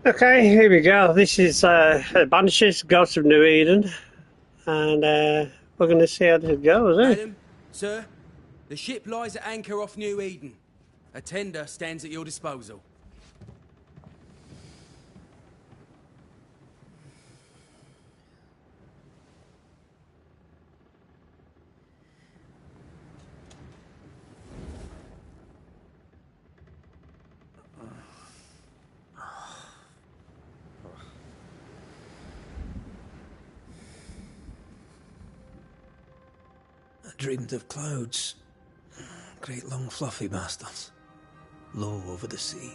Okay, here we go. This is Banishers, Ghosts of New Eden, and we're going to see how this goes, eh? Madam, sir, the ship lies at anchor off New Eden. A tender stands at your disposal. I dreamed of clouds. Great long fluffy bastards. Low over the sea.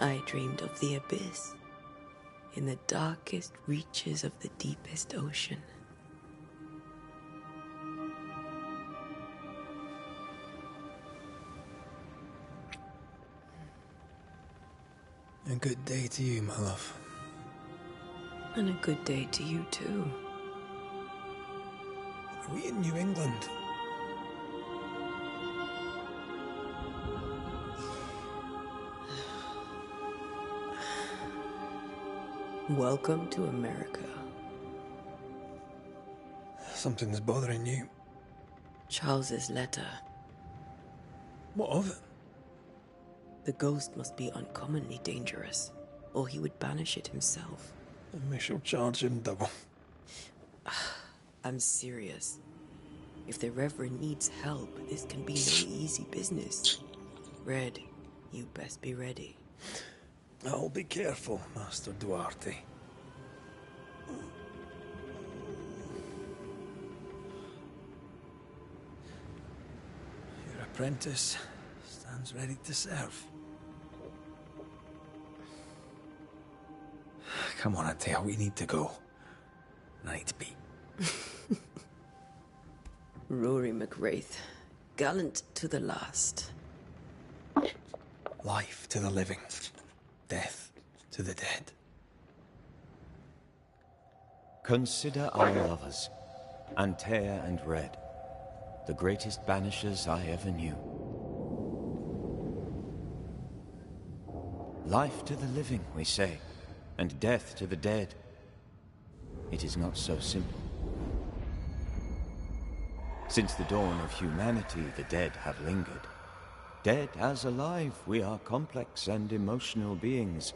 I dreamed of the abyss, in the darkest reaches of the deepest ocean. A good day to you, my love. And a good day to you, too. Are we in New England? Welcome to America. Something's bothering you. Charles's letter. What of it? The ghost must be uncommonly dangerous, or he would banish it himself. And we shall charge him double. I'm serious. If the Reverend needs help, this can be no easy business. Red, you best be ready. I'll be careful, Master Duarte. Your apprentice stands ready to serve. Come on, Adele, we need to go. Night beat. Rory McWraith, gallant to the last. Life to the living, death to the dead. Consider our lovers, Antea and Red, the greatest banishers I ever knew. Life to the living, we say, and death to the dead. It is not so simple. Since the dawn of humanity, the dead have lingered. Dead as alive, we are complex and emotional beings.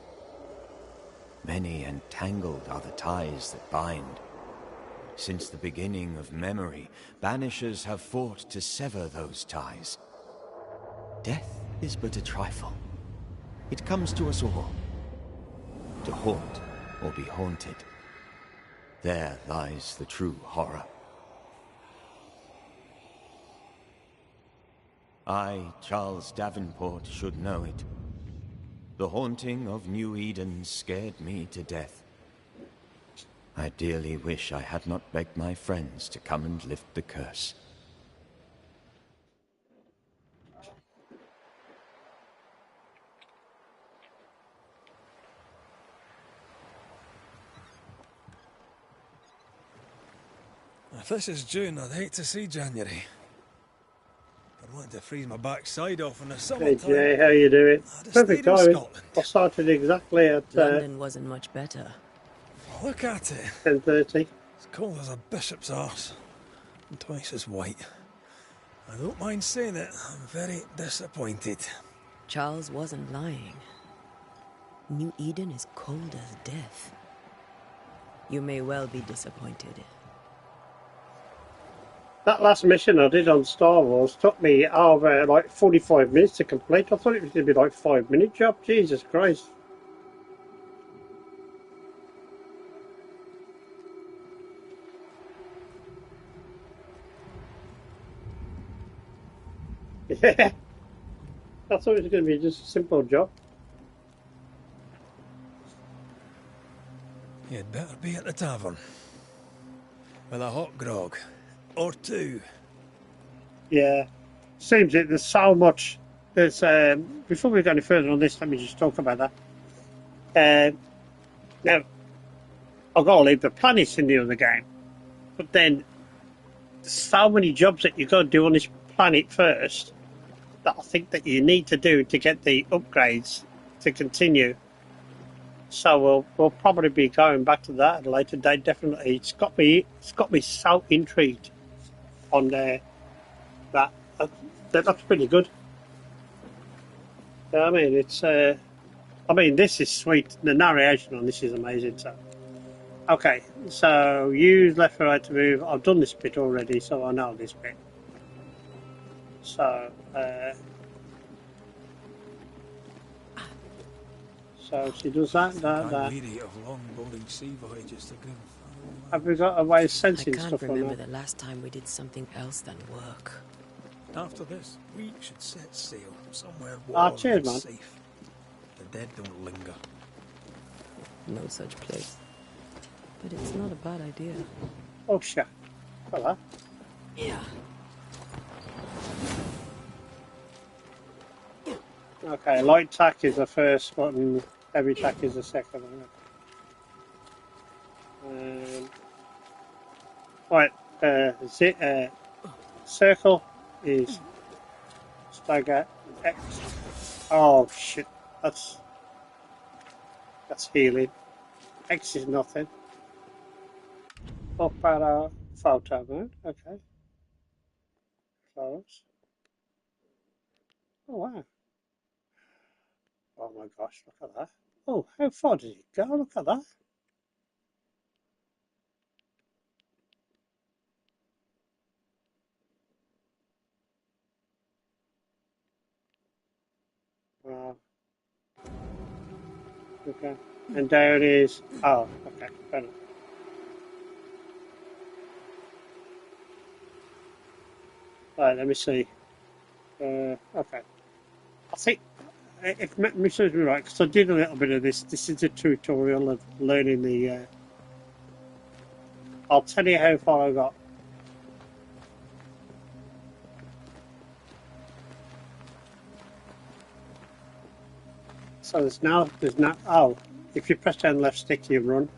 Many and tangled are the ties that bind. Since the beginning of memory, banishers have fought to sever those ties. Death is but a trifle. It comes to us all. To haunt or be haunted. There lies the true horror. I, Charles Davenport, should know it. The haunting of New Eden scared me to death. I dearly wish I had not begged my friends to come and lift the curse. If this is June, I'd hate to see January. I'd want to freeze my backside off in the Hey summertime. Jay, how you doing? I'd have Perfect stayed in timing. Scotland. I started exactly at London wasn't much better. Look at it. 10:30. It's cold as a bishop's arse. And twice as white. I don't mind saying it, I'm very disappointed. Charles wasn't lying. New Eden is cold as death. You may well be disappointed. That last mission I did on Star Wars took me over like 45 minutes to complete. I thought it was going to be like a 5-minute job. Jesus Christ. Yeah. I thought it was going to be just a simple job. You'd better be at the tavern. With a hot grog. Or two. Yeah. Seems that there's so much. There's before we go any further on this, let me just talk about that. Now, I've got to leave the planets in the other game. But then, there's so many jobs that you've got to do on this planet first that I think that you need to do to get the upgrades to continue. So we'll probably be going back to that at a later date. Definitely, it's got me so intrigued on there that that's pretty good. I mean, it's this is sweet. The narration on this is amazing. So, okay, so use left or right to move. I've done this bit already, so I know this bit. So, so she does that. I'm weary of long, boring sea voyages to Grim. Have we got a way of sensing I can't stuff remember or not? the last time we did something else than work. After this, we should set sail somewhere Ah, warm cheers, and man. safe. The dead don't linger. No such place. But it's not a bad idea. Oh shit! Hello. Yeah. Okay, light tack is the first button. Heavy tack is the second one. Right, circle is stagger X. Oh shit, that's healing. X is nothing. Up arrow, photo mode. Okay, close. Oh wow. Oh my gosh, look at that. Oh, how far did it go? Look at that. Wow. Okay. And there it is. Oh, okay. Fair enough. Right, let me see. Okay. I think, if memory serves me right, because I did a little bit of this. This is a tutorial of learning the. I'll tell you how far I got. So there's now. Oh, if you press down left stick, you run.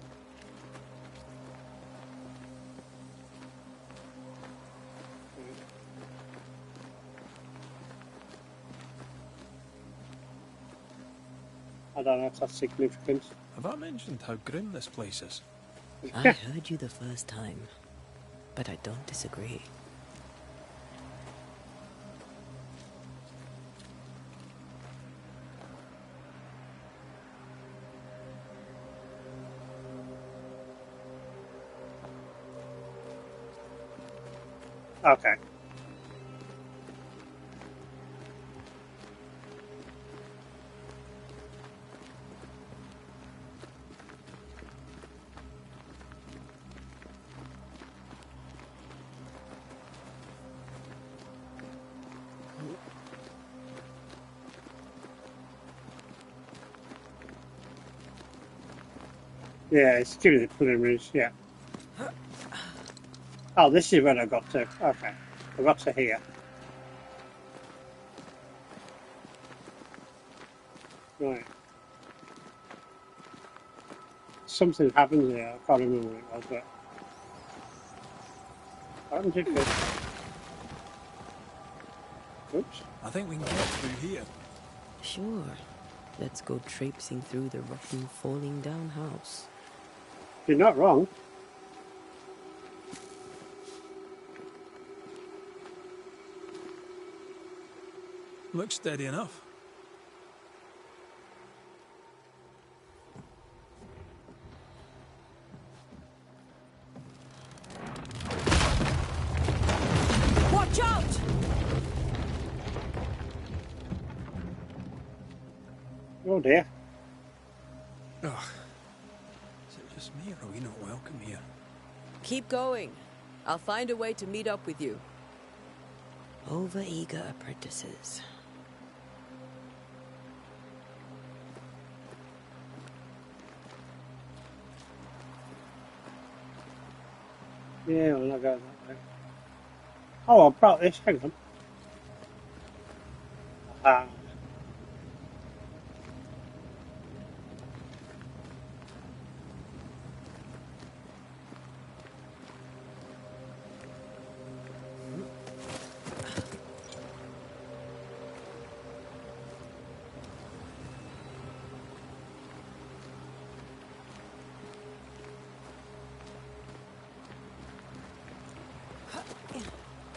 I don't know if that's significant. Have I mentioned how grim this place is? I heard you the first time, but I don't disagree. Okay. Yeah, it's giving it preliminaries, yeah. Oh, this is where I got to. Okay. I got to here. Right. Something happens here. I can't remember what it was, but I haven't did good. Oops. I think we can get through here. Sure. Let's go traipsing through the rotten, falling down house. You're not wrong. Looks steady enough. Watch out! Oh dear. Ugh. Is it just me or are we not welcome here? Keep going. I'll find a way to meet up with you. Over-eager apprentices. Yeah, we're not going that way. Oh, I brought this. Hang on. Ah.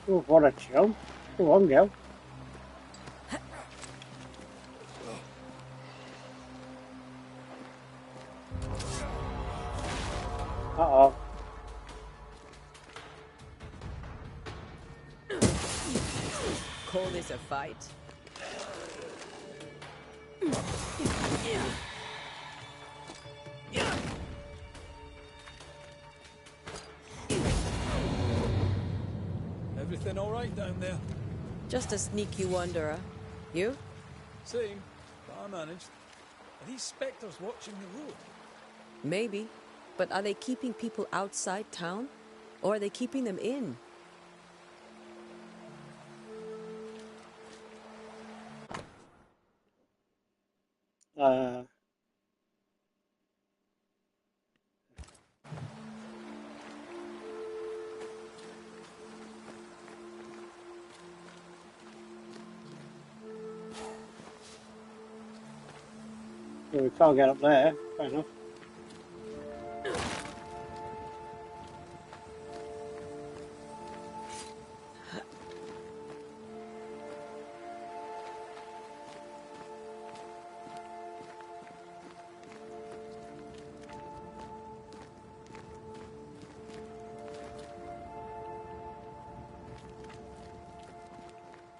Oh, what a jump. Go on, girl. Uh-oh. Call this a fight? Everything all right down there? Just a sneaky wanderer. You? Same, but I managed. Are these spectres watching the road? Maybe. But are they keeping people outside town? Or are they keeping them in? Uh, well, we can't get up there. Fair enough.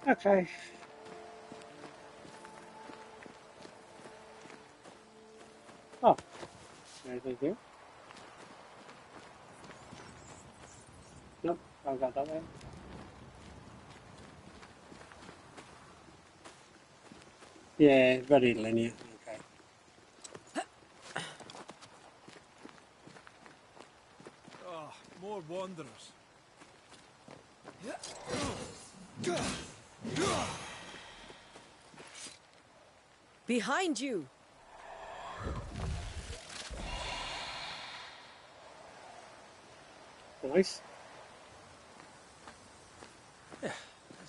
Okay. Oh, anything here? Nope, can't go that way. Yeah, very linear. Okay. Ah, more wanderers. Behind you! Nice. As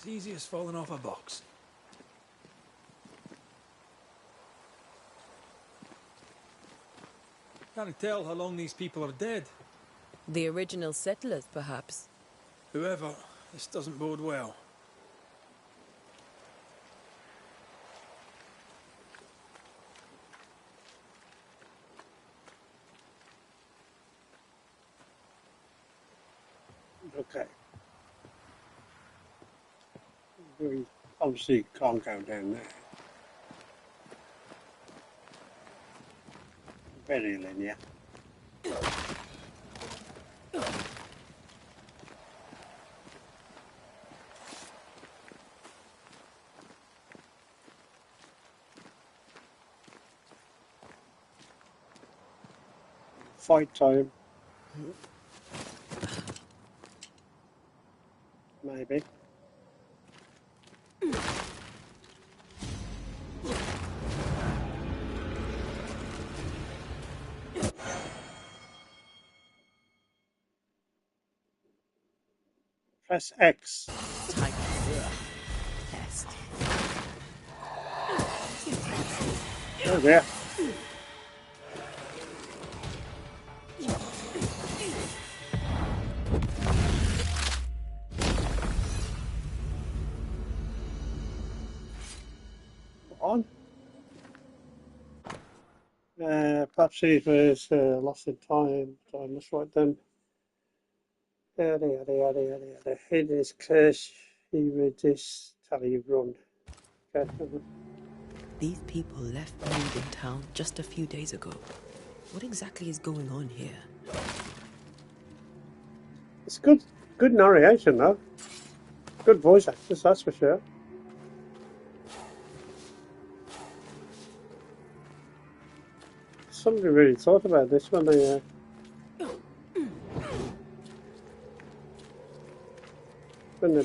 easy as falling off a box. Can't tell how long these people are dead. The original settlers, perhaps. Whoever, this doesn't bode well. Okay. We obviously can't go down there. Very linear. Fight time. Maybe. Press X. Time test. Oh dear. On. Perhaps these was lost in time. So I must write them. Yada yada yada yada yada. Hidden is curse. He would just tell you run. Okay. These people left Eden town just a few days ago. What exactly is going on here? It's good narration though. Good voice actors, that's for sure. Somebody really thought about this when they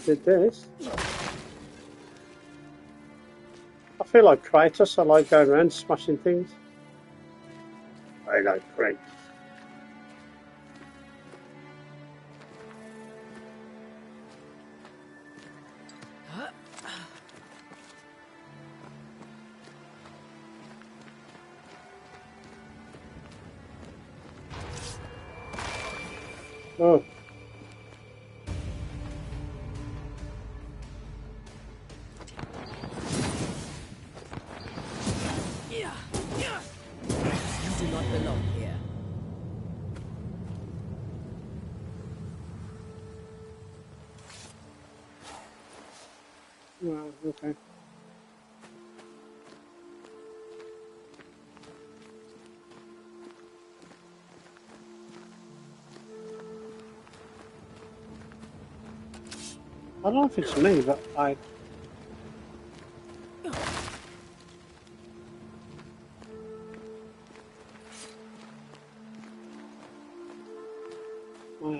did this. I feel like Kratos. I like going around smashing things. I like Kratos. Oh, Well, okay. I don't know if it's me, but my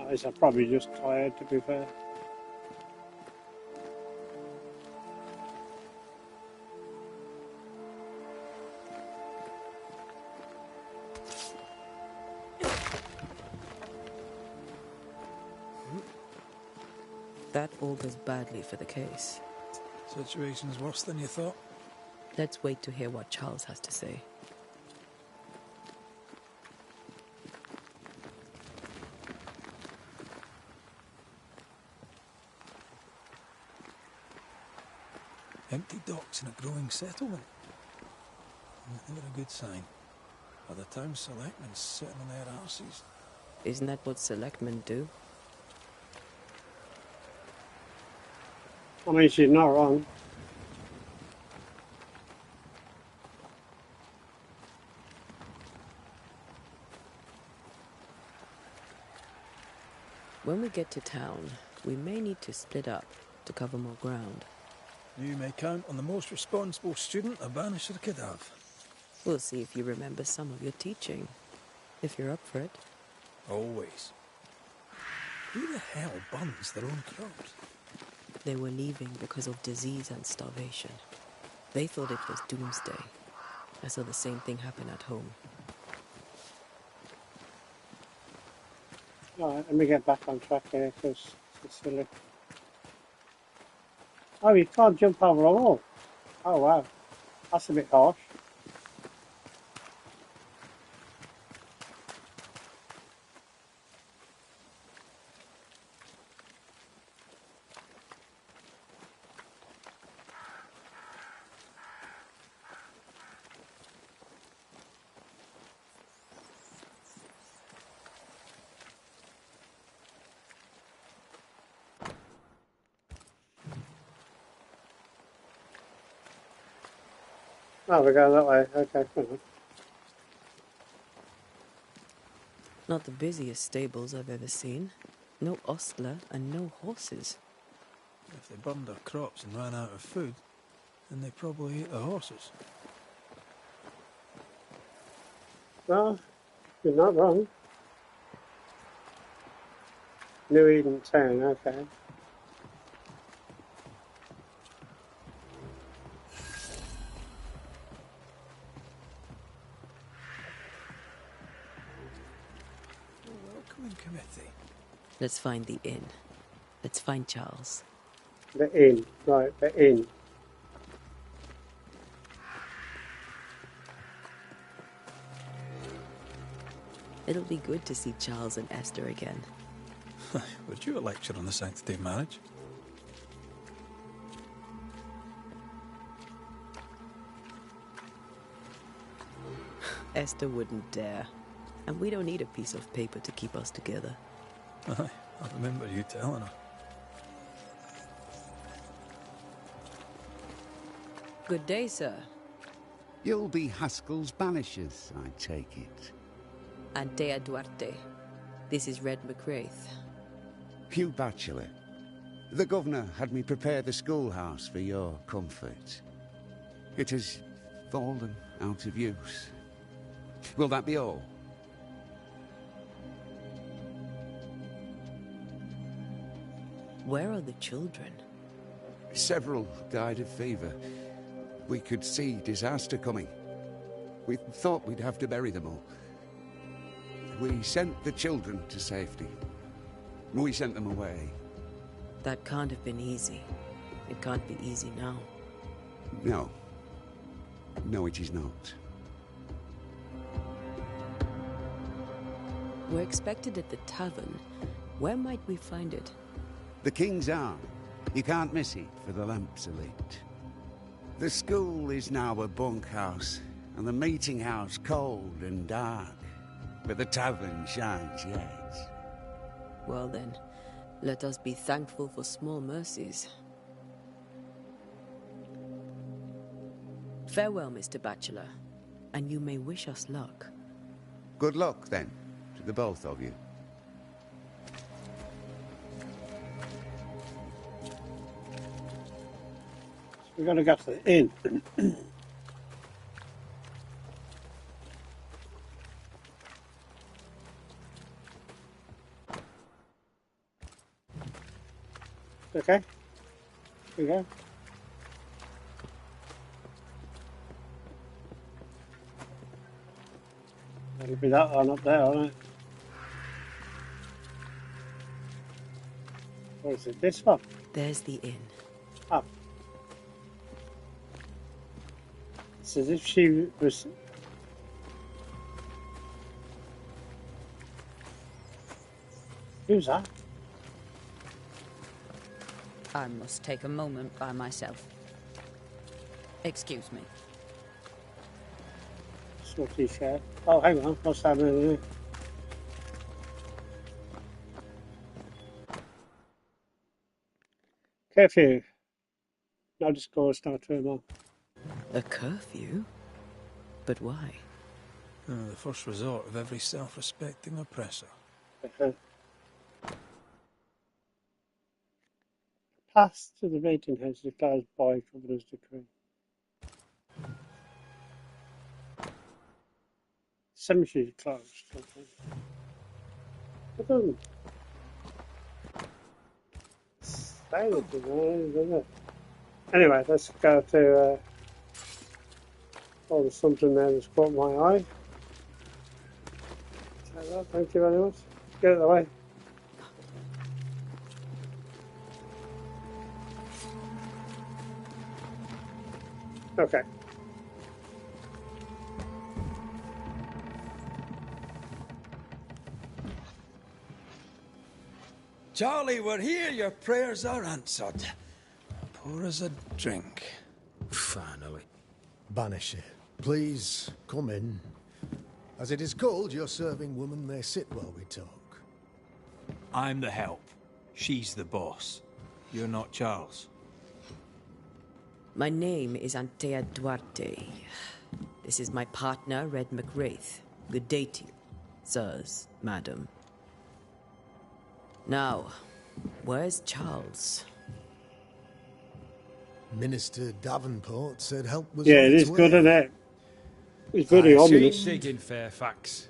eyes are probably just tired, to be fair. That augurs badly for the case. Situation's worse than you thought. Let's wait to hear what Charles has to say. Empty docks in a growing settlement. Never a good sign. Are the town selectmen sitting on their arses? Isn't that what selectmen do? I mean, she's not wrong. When we get to town, we may need to split up to cover more ground. You may count on the most responsible student a Banisher could have. We'll see if you remember some of your teaching, if you're up for it. Always. Who the hell burns their own crops? They were leaving because of disease and starvation. They thought it was doomsday. I saw the same thing happen at home. Alright, let me get back on track here, because it's silly. Oh, you can't jump over a wall. Oh, wow. That's a bit harsh. Oh, we're going that way. Okay, fair enough. Not the busiest stables I've ever seen. No ostler and no horses. If they burned their crops and ran out of food, then they probably ate the horses. Well, you're not wrong. New Eden town, okay. Welcoming committee. Let's find the inn. Let's find Charles. The inn, right, the inn. It'll be good to see Charles and Esther again. Would you a lecture on the sanctity of marriage? Esther wouldn't dare. And we don't need a piece of paper to keep us together. Aye, I remember you telling her. Good day, sir. You'll be Haskell's Banishers, I take it. Antea Duarte. This is Red McWraith. Hugh Batchelor. The governor had me prepare the schoolhouse for your comfort. It has fallen out of use. Will that be all? Where are the children? Several died of fever. We could see disaster coming. We thought we'd have to bury them all. We sent the children to safety. We sent them away. That can't have been easy. It can't be easy now. No. No, it is not. We're expected at the tavern. Where might we find it? The King's Arm. You can't miss it for the lamps are lit. The school is now a bunkhouse, and the meeting house cold and dark. But the tavern shines yet. Well then, let us be thankful for small mercies. Farewell, Mr. Bachelor, and you may wish us luck. Good luck, then, to the both of you. We're going to go to the inn. Okay. Here we go. That'll be that one up there, won't it? Or is it this one? There's the inn. Oh. It's as if she was... Who's that? I must take a moment by myself. Excuse me. Snooty shirt. Oh, hang on. What's happening here? Curfew. No discourse, no turmoil. A curfew? But why? The first resort of every self-respecting oppressor. Pass to the meeting house declares by Governor's decree. Cemetery closed. Okay. Anyway, let's go to. Oh, there's something there that's caught my eye. Thank you very much. Get it out of the way. Okay. Charlie, we're here. Your prayers are answered. Pour us a drink. Finally. Banisher, please come in. As it is cold, your serving woman may sit while we talk. I'm the help. She's the boss. You're not Charles. My name is Antea Duarte. This is my partner, Red McWraith. Good day to you, sirs, madam. Now, where's Charles? Minister Davenport said help was Yeah, on it its is good, way. isn't it? It's very ominous. Digging Fairfax.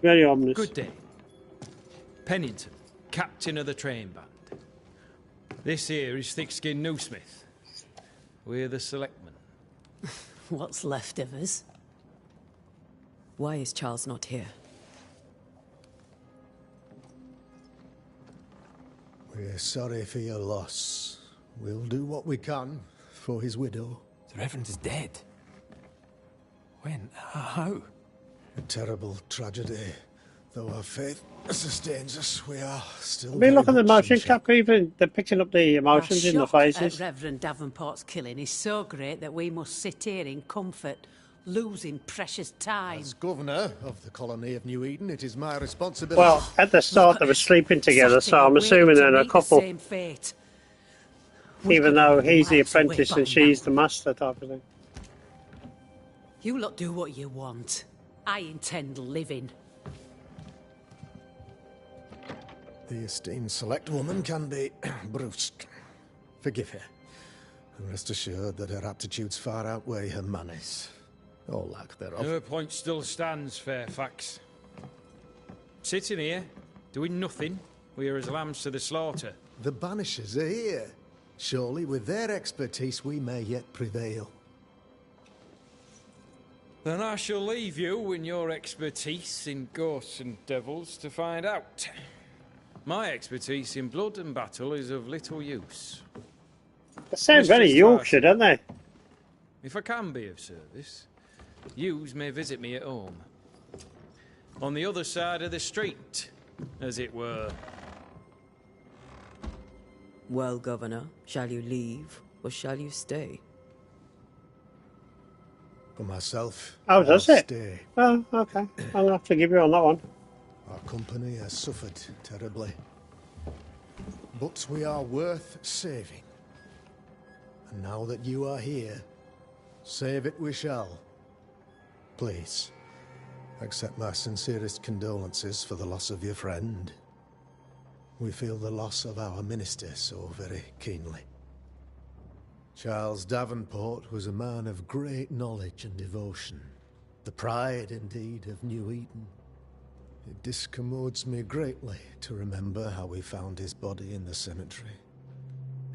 Very ominous. Good day. Pennington, captain of the train band. This here is Thick-Skinned Newsmith. We're the selectmen. What's left of us? Why is Charles not here? We're sorry for your loss. We'll do what we can for his widow. The Reverend is dead. When? How? A terrible tragedy. Though our faith sustains us, we are still. I mean, very look at the much in motion shock. cap. Even they're picking up the emotions in the faces. Reverend Davenport's killing is so great that we must sit here in comfort, losing precious time. As governor of the colony of New Eden, it is my responsibility. Well, at the start they were sleeping together, Sat so here I'm waiting assuming to they're a meet the couple. same fate. We Even could though have he's the wiped away apprentice by and she's now. the master type of thing. You lot do what you want. I intend living. The esteemed select woman can be brusque. Forgive her. And rest assured that her aptitudes far outweigh her manners. Or lack thereof. Her point still stands, Fairfax. Sitting here, doing nothing, we're as lambs to the slaughter. The Banishers are here. Surely with their expertise we may yet prevail. Then I shall leave you and your expertise in ghosts and devils to find out. My expertise in blood and battle is of little use. They sound very Mistress Yorkshire, Darcy. don't they? If I can be of service, yous may visit me at home. On the other side of the street, as it were. Well, Governor, shall you leave or shall you stay? For myself, Oh, does I'll it? stay. Oh, okay. I'm going to have to give you on that one. Our company has suffered terribly. But we are worth saving. And now that you are here, Save it we shall. Please, accept my sincerest condolences for the loss of your friend. We feel the loss of our minister so very keenly. Charles Davenport was a man of great knowledge and devotion. The pride, indeed, of New Eden. It discommodes me greatly to remember how we found his body in the cemetery.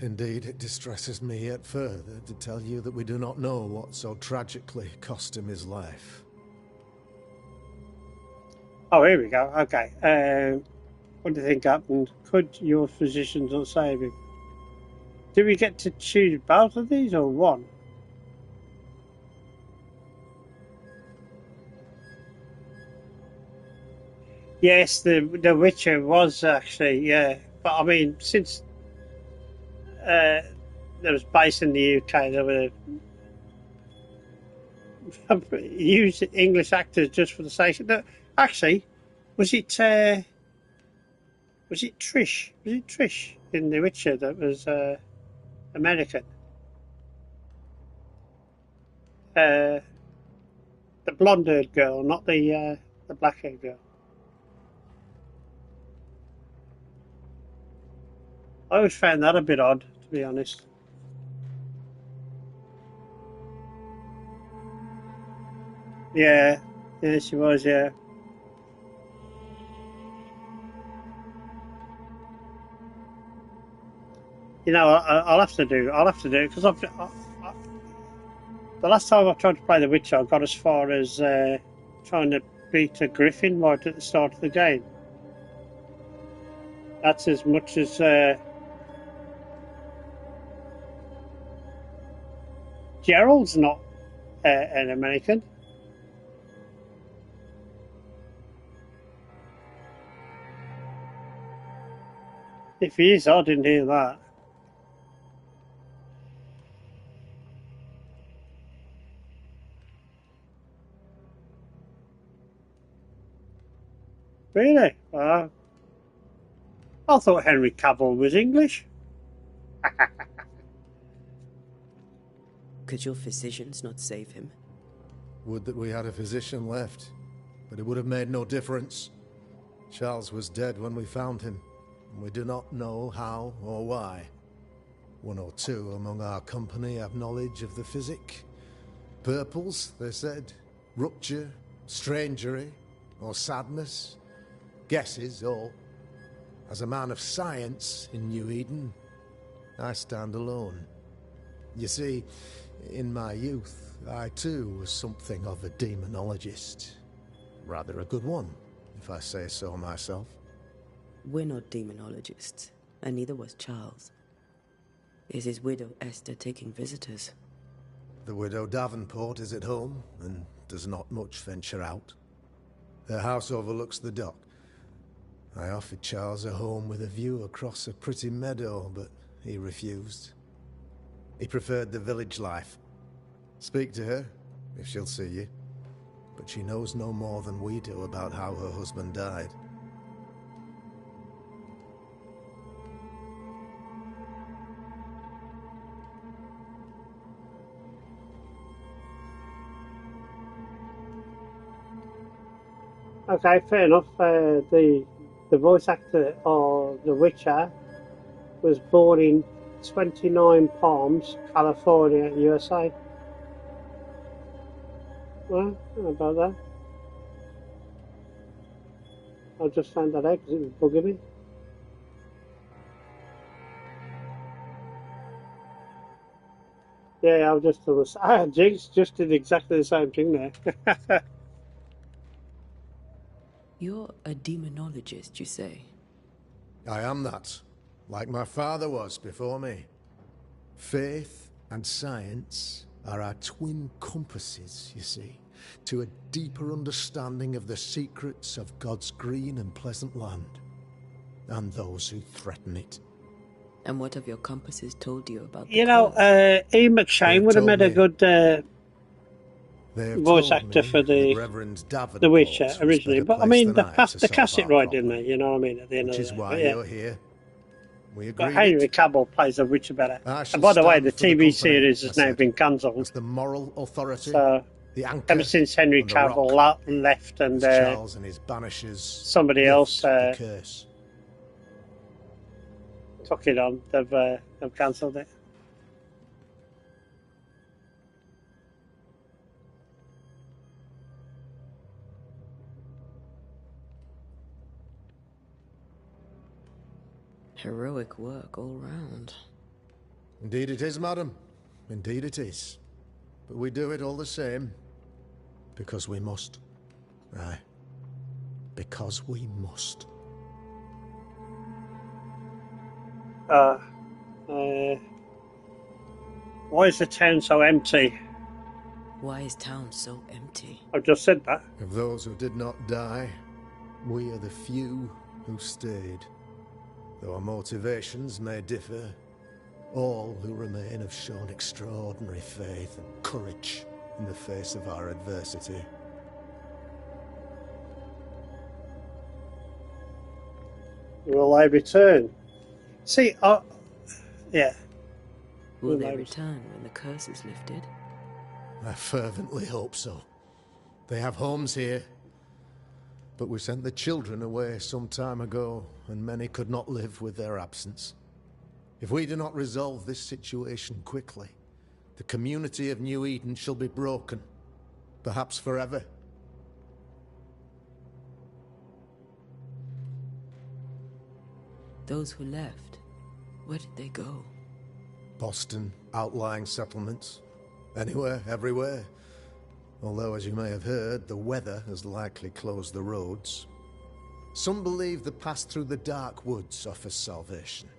Indeed, it distresses me yet further to tell you that we do not know what so tragically cost him his life. Oh, here we go. Okay. What do you think happened? Could your physicians not save him? Do we get to choose both of these or one? Yes, the Witcher was actually, yeah. But I mean, since there was based in the UK, there were used English actors just for the sake of that. Actually, was it Trish? Was it Trish in The Witcher that was American? The blonde-haired girl, not the black-haired girl. I always found that a bit odd, to be honest. Yeah, she was, yeah. You know, I'll have to do it because the last time I tried to play The Witcher, I got as far as trying to beat a griffin right at the start of the game. That's as much as Gerald's not an American. If he is, I didn't hear that. Really? I thought Henry Cavill was English. Could your physicians not save him? Would that we had a physician left, but it would have made no difference. Charles was dead when we found him, and we do not know how or why. One or two among our company have knowledge of the physic. Purples, they said. Rupture, strangery, or sadness. Guesses, all. As a man of science in New Eden, I stand alone. You see, in my youth, I too was something of a demonologist. Rather a good one, if I say so myself. We're not demonologists, and neither was Charles. Is his widow Esther taking visitors? The widow Davenport is at home, and does not much venture out. Their house overlooks the dock. I offered Charles a home with a view across a pretty meadow, but he refused. He preferred the village life. Speak to her, if she'll see you. But she knows no more than we do about how her husband died. Okay, fair enough. The voice actor of The Witcher was born in 29 Palms, California, USA. Well, how about that? I just found that out because it was bugging me. Yeah, I was just on the Jinx just did exactly the same thing there. You're a demonologist, you say? I am that, like my father was before me. Faith and science are our twin compasses, you see, to a deeper understanding of the secrets of God's green and pleasant land, and those who threaten it. And what have your compasses told you about the You know, Ian McShane would have made a good voice actor for the Witcher originally, but I mean, they passed the cassette right, didn't they? You know what I mean? At the end Which of is the day. why But, yeah. you're here. We But agreed Henry it. Cavill plays the Witcher better. I And shall by the way, stand the for the TV company, series I has now said, been as cancelled. the moral authority, So the anchor, ever since Henry and the Cavill rock, left and as Charles and his Banishers somebody lift else the curse. took it on, they've cancelled it. Heroic work all round. Indeed it is, madam. Indeed it is. But we do it all the same. Because we must. Aye. Because we must. Why is the town so empty? Why is town so empty? I've just said that. Of those who did not die, we are the few who stayed. Though our motivations may differ, all who remain have shown extraordinary faith and courage in the face of our adversity. Will they return? See, yeah. Will they return when the curse is lifted? I fervently hope so. They have homes here. But we sent the children away some time ago, and many could not live with their absence. If we do not resolve this situation quickly, the community of New Eden shall be broken, perhaps forever. Those who left, where did they go? Boston, outlying settlements. Anywhere, everywhere. Although, as you may have heard, the weather has likely closed the roads. Some believe the path through the dark woods offers salvation.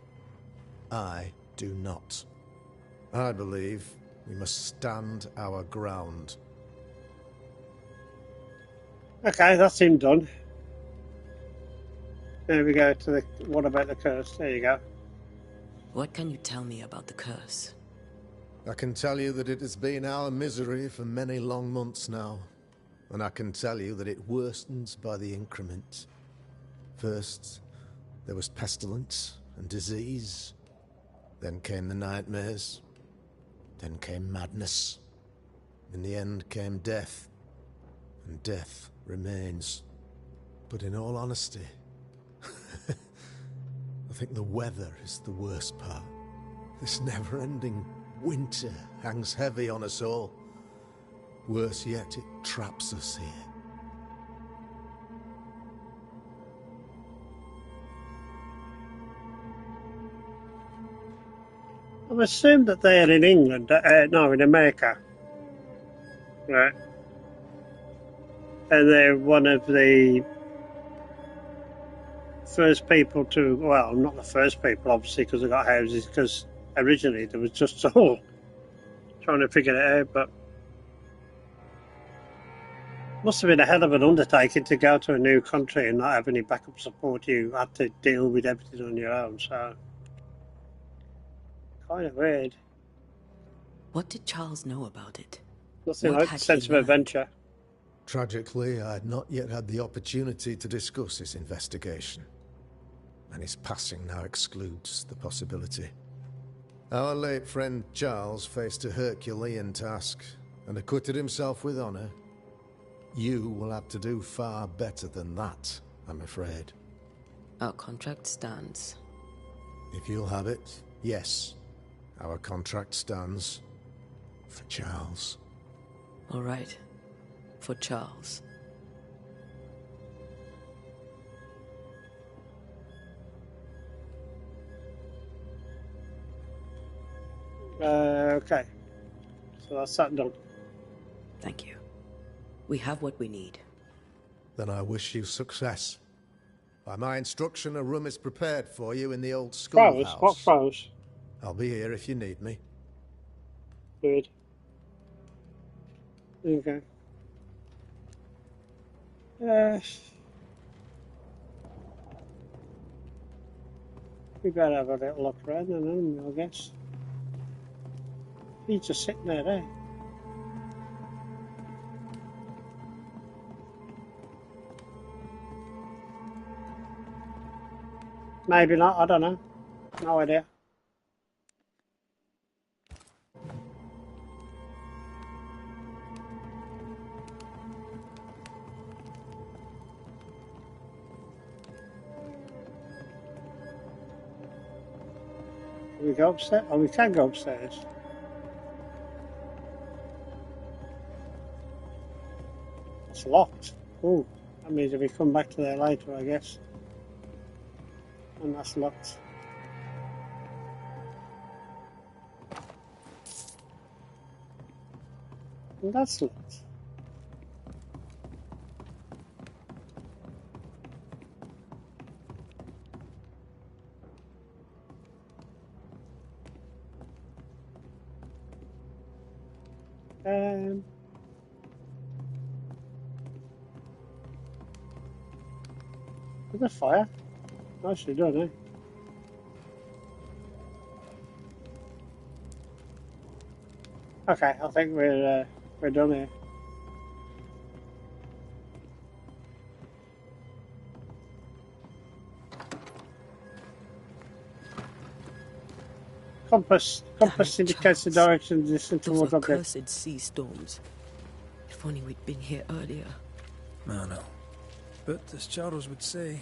I do not. I believe we must stand our ground. Okay, that's him done. There we go to the... What about the curse? There you go. What can you tell me about the curse? I can tell you that it has been our misery for many long months now. And I can tell you that it worsens by the increment. First, there was pestilence and disease. Then came the nightmares. Then came madness. In the end came death. And death remains. But in all honesty, I think the weather is the worst part. This never-ending winter hangs heavy on us all. Worse yet, it traps us here. I've assumed that they're in England, no, in America. Right. And they're one of the first people to, well, not the first people, obviously, because they got houses, because originally there was just all trying to figure it out, but must have been a hell of an undertaking to go to a new country and not have any backup support. You had to deal with everything on your own, so kind of weird. What did Charles know about it? Nothing What like had sense he of learned? adventure. Tragically, I had not yet had the opportunity to discuss this investigation, and his passing now excludes the possibility. Our late friend Charles faced a Herculean task and acquitted himself with honor. You will have to do far better than that, I'm afraid. Our contract stands. If you'll have it, yes, our contract stands for Charles. All right. For Charles. Okay. So that's that done. Thank you. We have what we need. Then I wish you success. By my instruction, a room is prepared for you in the old Froze? schoolhouse. What froze? I'll be here if you need me. Good. Okay. We better have a little look around then, I guess. He's just sitting there, eh? Maybe not, I don't know. No idea. Can we go upstairs? Oh, we can go upstairs. It's locked. Ooh, that means if we come back to there later, I guess. And that's locked. And that's locked. There's a fire. Nicely done, eh? Okay, I think we're done here. Compass indicates the direction distant Those towards are object. cursed sea storms. If only we'd been here earlier. I know. But as Charles would say,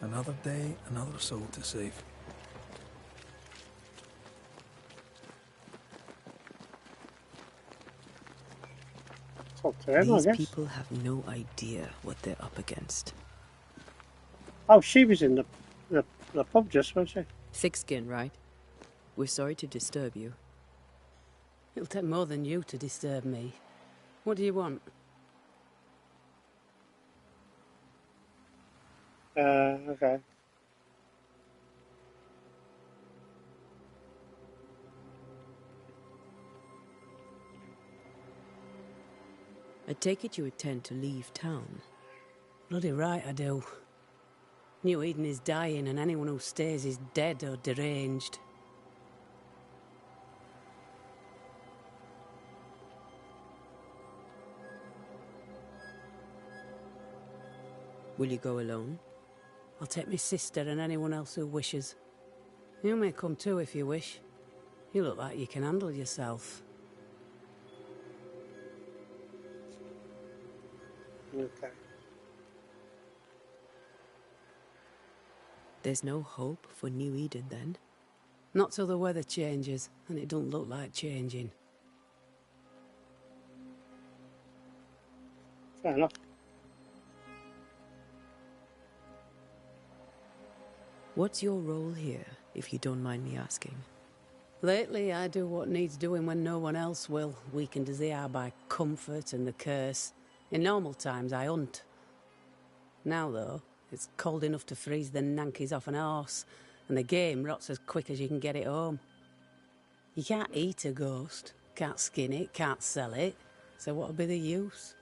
another day, another soul to save. Talk to him, I These guess. people have no idea what they're up against. Oh, she was in the pub just, wasn't she? Thick skin, right? We're sorry to disturb you. It'll take more than you to disturb me. What do you want? Okay. I take it you intend to leave town. Bloody right I do. New Eden is dying and anyone who stays is dead or deranged. Will you go alone? I'll take my sister and anyone else who wishes. You may come too if you wish. You look like you can handle yourself. Okay. There's no hope for New Eden then? Not till the weather changes, and it don't look like changing. Fair enough. What's your role here, if you don't mind me asking? Lately, I do what needs doing when no one else will, weakened as they are by comfort and the curse. In normal times, I hunt. Now, though, it's cold enough to freeze the nankies off an horse, and the game rots as quick as you can get it home. You can't eat a ghost, can't skin it, can't sell it, so what'll be the use?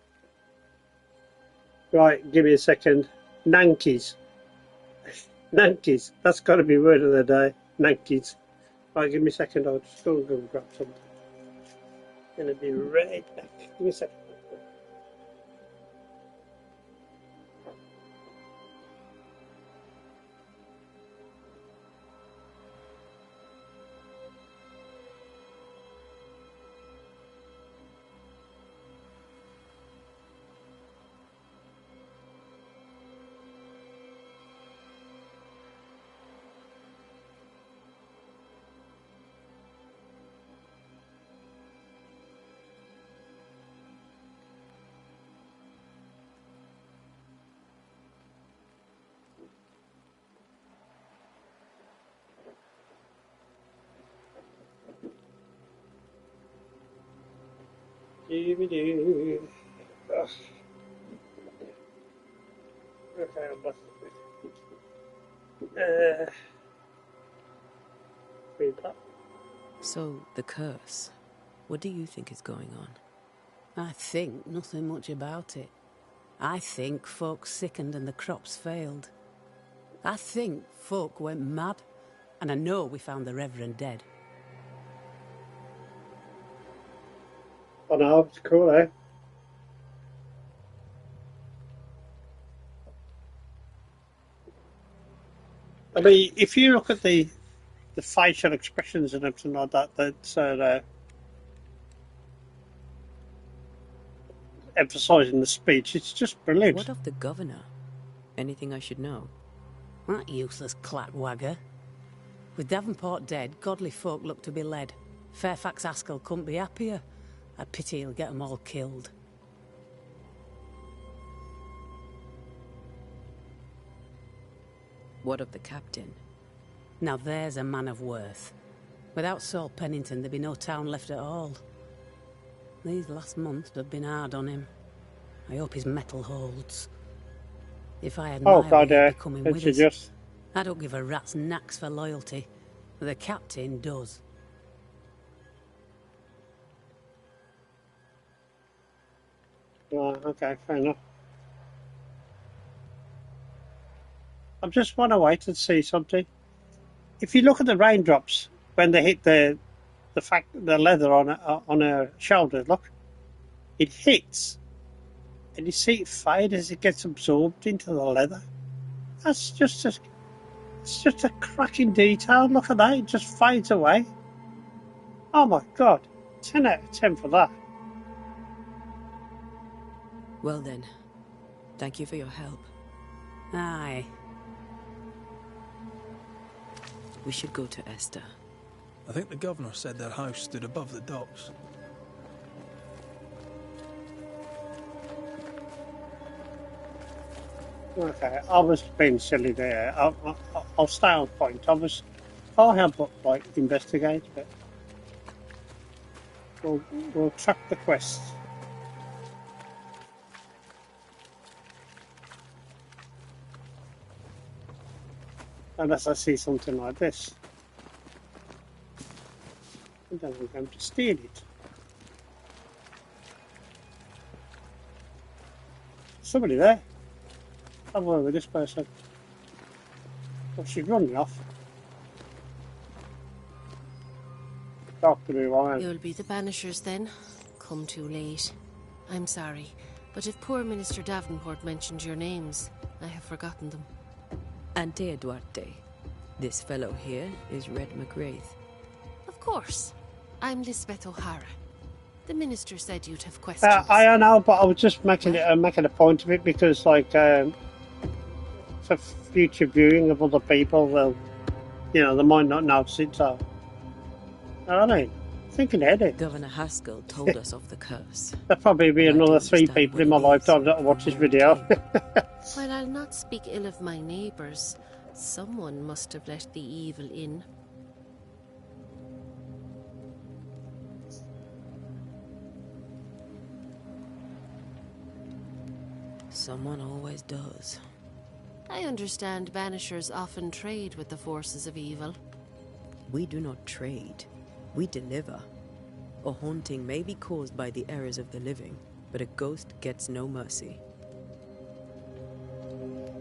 Right, give me a second. Nankies. Nankies. That's got to be word of the day. Nankies. Right, give me a second. I'll just go and grab something. Gonna be right back. Give me a second. DVD. Ugh. Okay, I'm back. Read that. So, the curse. What do you think is going on? I think nothing much about it. I think folk sickened and the crops failed. I think folk went mad, and I know we found the Reverend dead. Oh no, it's cool, eh? I mean, if you look at the the facial expressions and everything like that that emphasising the speech. It's just brilliant. What of the governor? Anything I should know? That useless clatwagger. With Davenport dead, godly folk look to be led. Fairfax Askell couldn't be happier. I pity he'll get 'em all killed. What of the captain? Now there's a man of worth. Without Saul Pennington, there'd be no town left at all. These last months have been hard on him. I hope his mettle holds. If I had Oh my God, way, he'd be coming it's with us. just I don't give a rat's knacks for loyalty, but the captain does. okay, fair enough. I just want to wait and see something. If you look at the raindrops when they hit the leather on her shoulder, look, it hits, and you see it fade as it gets absorbed into the leather. It's just a cracking detail. Look at that; it just fades away. Oh my God, 10 out of 10 for that. Well then, thank you for your help. Aye. We should go to Esther. I think the governor said their house stood above the docks. Okay, I was being silly there. I'll stay on point. I'll help like investigate, but we'll track the quest. Unless I see something like this, and then I'm going to steal it. Somebody there. I'm going with this person. Oh, she's running off. Talk to me, woman. You'll be the Banishers then. Come too late. I'm sorry, but if poor Minister Davenport mentioned your names, I have forgotten them. Ante-Duarte. This fellow here is Red McGrath. Of course. I'm Lisbeth O'Hara. The minister said you'd have questions. I don't know, but I was just making a point of it because, like, for future viewing of other people, well, you know, they might not notice it. So, I don't know. Thinking ahead, it. Governor Haskell told us of the curse. There'll probably be I do another 3 understand people what in my it is. lifetime that will watch this video. While I'll not speak ill of my neighbours, someone must have let the evil in. Someone always does. I understand Banishers often trade with the forces of evil. We do not trade. We deliver. A haunting may be caused by the errors of the living, but a ghost gets no mercy.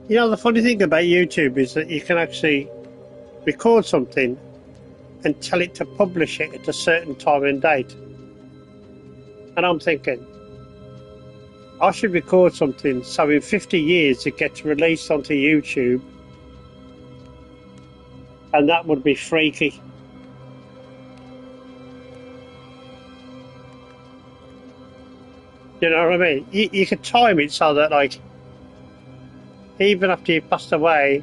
You know, the funny thing about YouTube is that you can actually record something and tell it to publish it at a certain time and date. And I'm thinking, I should record something so in 50 years it gets released onto YouTube, and that would be freaky. You know what I mean? You could time it so that, like, even after you passed away,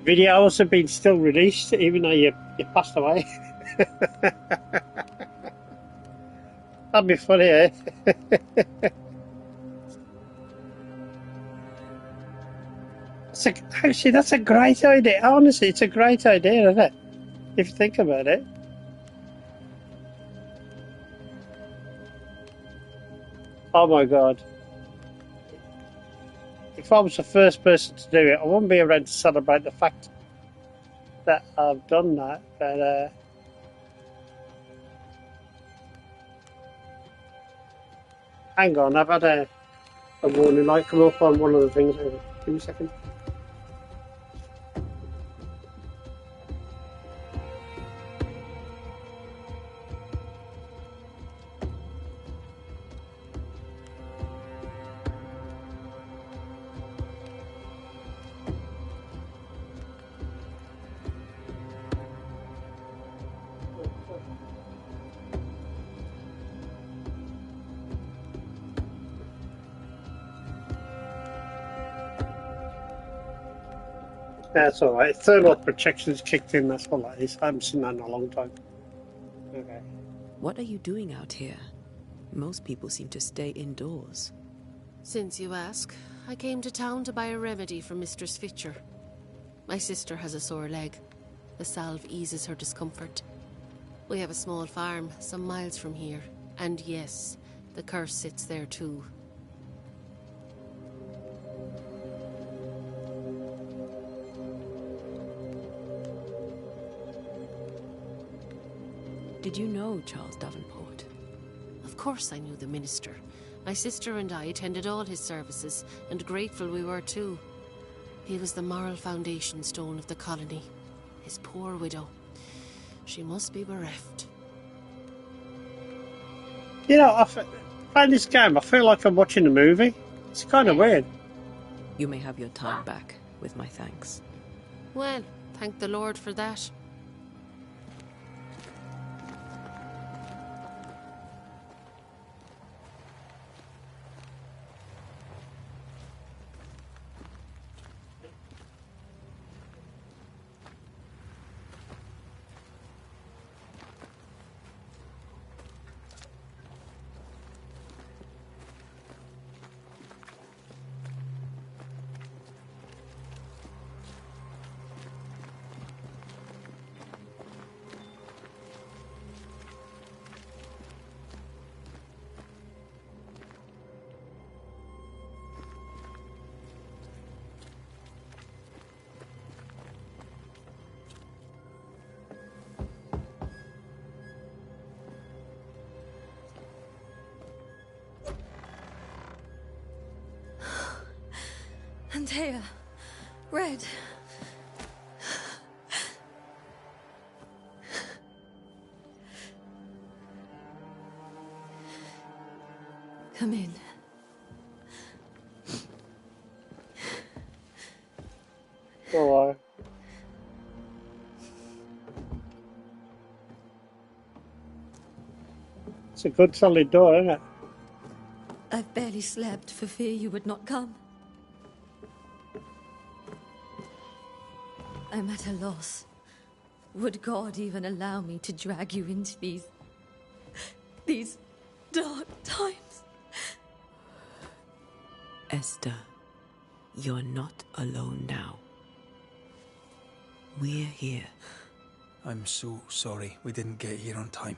videos have been still released even though you passed away. That'd be funny, eh? Actually, that's a great idea. Honestly, it's a great idea, isn't it? If you think about it. Oh my God. If I was the first person to do it, I wouldn't be around to celebrate the fact that I've done that, but hang on, I've had a warning light come up on one of the things. Give me a second. That's alright. Thermal protection's kicked in, that's all that is. I haven't seen that in a long time. Okay. What are you doing out here? Most people seem to stay indoors. Since you ask, I came to town to buy a remedy for Mistress Fitcher. My sister has a sore leg. The salve eases her discomfort. We have a small farm, some miles from here. And yes, the curse sits there too. Did you know Charles Davenport? Of course I knew the minister. My sister and I attended all his services, and grateful we were too. He was the moral foundation stone of the colony. His poor widow. She must be bereft. You know, playing this game, I feel like I'm watching a movie. It's kind of weird. You may have your time back, with my thanks. Well, thank the Lord for that. Antea, Red. Come in. Oh, it's a good solid door, isn't it? I've barely slept for fear you would not come. I'm at a loss. Would God even allow me to drag you into these dark times? Esther, you're not alone now. We're here. I'm so sorry we didn't get here on time.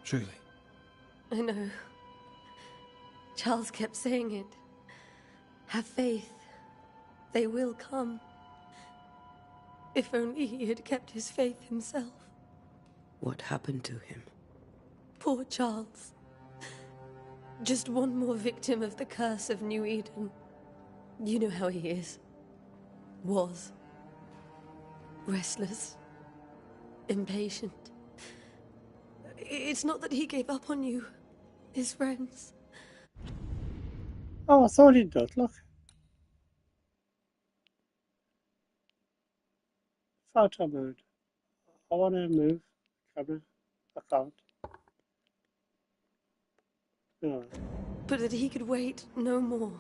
Truly. I know. Charles kept saying it. Have faith. They will come. If only he had kept his faith himself. What happened to him? Poor Charles. Just one more victim of the curse of New Eden. You know how he is. Was. Restless. Impatient. It's not that he gave up on you. His friends. Oh, I thought it did. Look. Photo mode. I want to move. Camera. I can't. Oh. But that he could wait no more.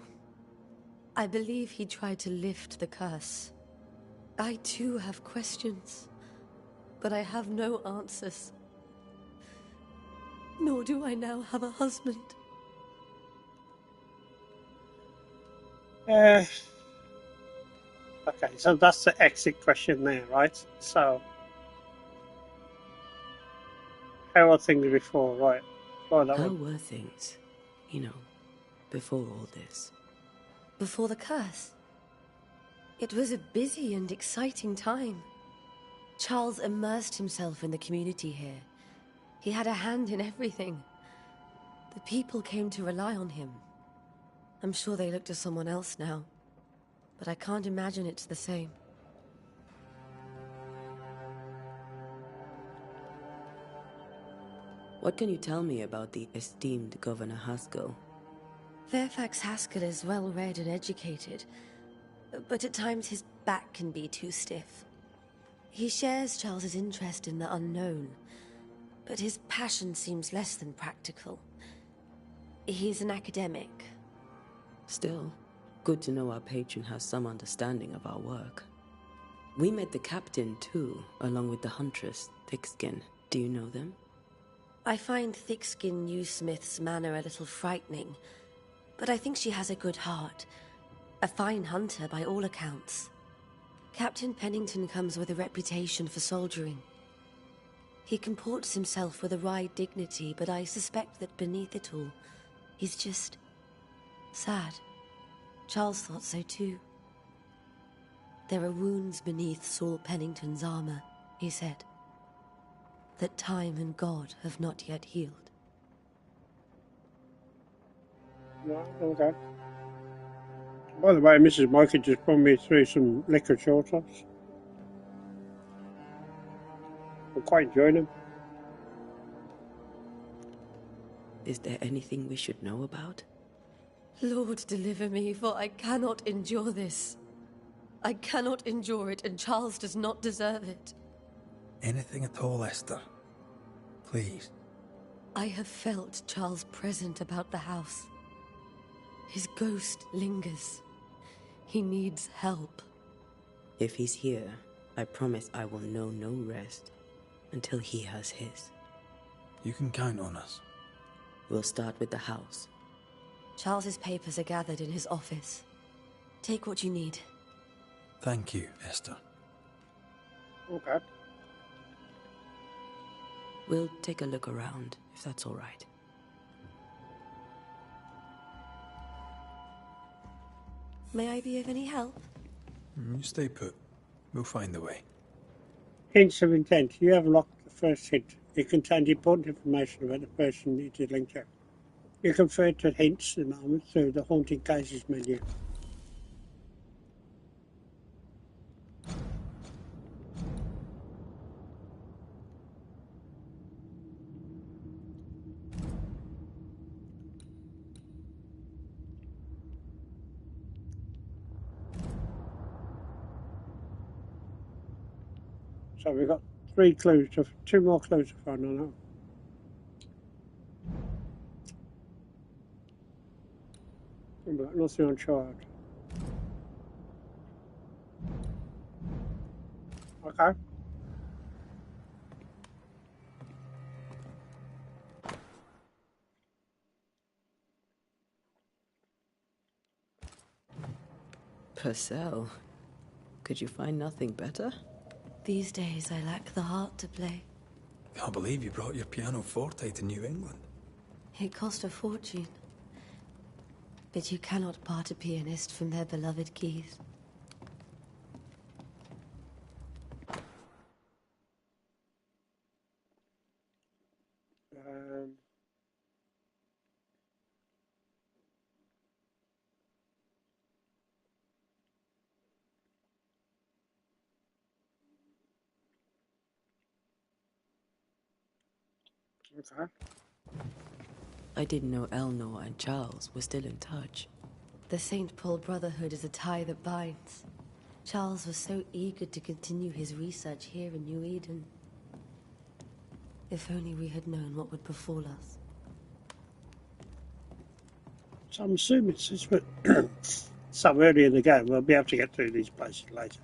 I believe he tried to lift the curse. I too have questions, but I have no answers. Nor do I now have a husband. Okay, so that's the exit question there, right? So, how are things before, right? Well, that How one. were things, before all this? Before the curse. It was a busy and exciting time. Charles immersed himself in the community here. He had a hand in everything. The people came to rely on him. I'm sure they look to someone else now, but I can't imagine it's the same. What can you tell me about the esteemed Governor Haskell? Fairfax Haskell is well read and educated, but at times his back can be too stiff. He shares Charles's interest in the unknown, but his passion seems less than practical. He's an academic. Still, good to know our patron has some understanding of our work. We met the captain, too, along with the huntress, Thickskin. Do you know them? I find Thickskin Newsmith's manner a little frightening, but I think she has a good heart. A fine hunter by all accounts. Captain Pennington comes with a reputation for soldiering. He comports himself with a wry dignity, but I suspect that beneath it all, he's just sad. Charles thought so too. There are wounds beneath Saul Pennington's armor, he said, that time and God have not yet healed. Right, okay. By the way, Mrs. Micah just put me through some liquor short tops. I'm quite enjoying them. Is there anything we should know about? Lord, deliver me, for I cannot endure this. I cannot endure it, and Charles does not deserve it. Anything at all, Esther. Please. I have felt Charles present about the house. His ghost lingers. He needs help. If he's here, I promise I will know no rest until he has his. You can count on us. We'll start with the house. Charles's papers are gathered in his office. Take what you need. Thank you, Esther. Okay. We'll take a look around, if that's all right. May I be of any help? You stay put. We'll find a way. Hints of intent. You have locked the first hint. It contained important information about the person it is linked to. You can refer to hints at the moment through the Haunting Cases menu. So we've got 3 clues, 2 more clues to find on that. We've got nothing on charge. Okay. Purcell, could you find nothing better? These days I lack the heart to play. Can't believe you brought your pianoforte to New England. It cost a fortune. But you cannot part a pianist from their beloved keys. Okay. I didn't know Eleanor and Charles were still in touch. The St. Paul Brotherhood is a tie that binds. Charles was so eager to continue his research here in New Eden. If only we had known what would befall us. So I'm assuming since we're so early in the game, we'll be able to get through these places later.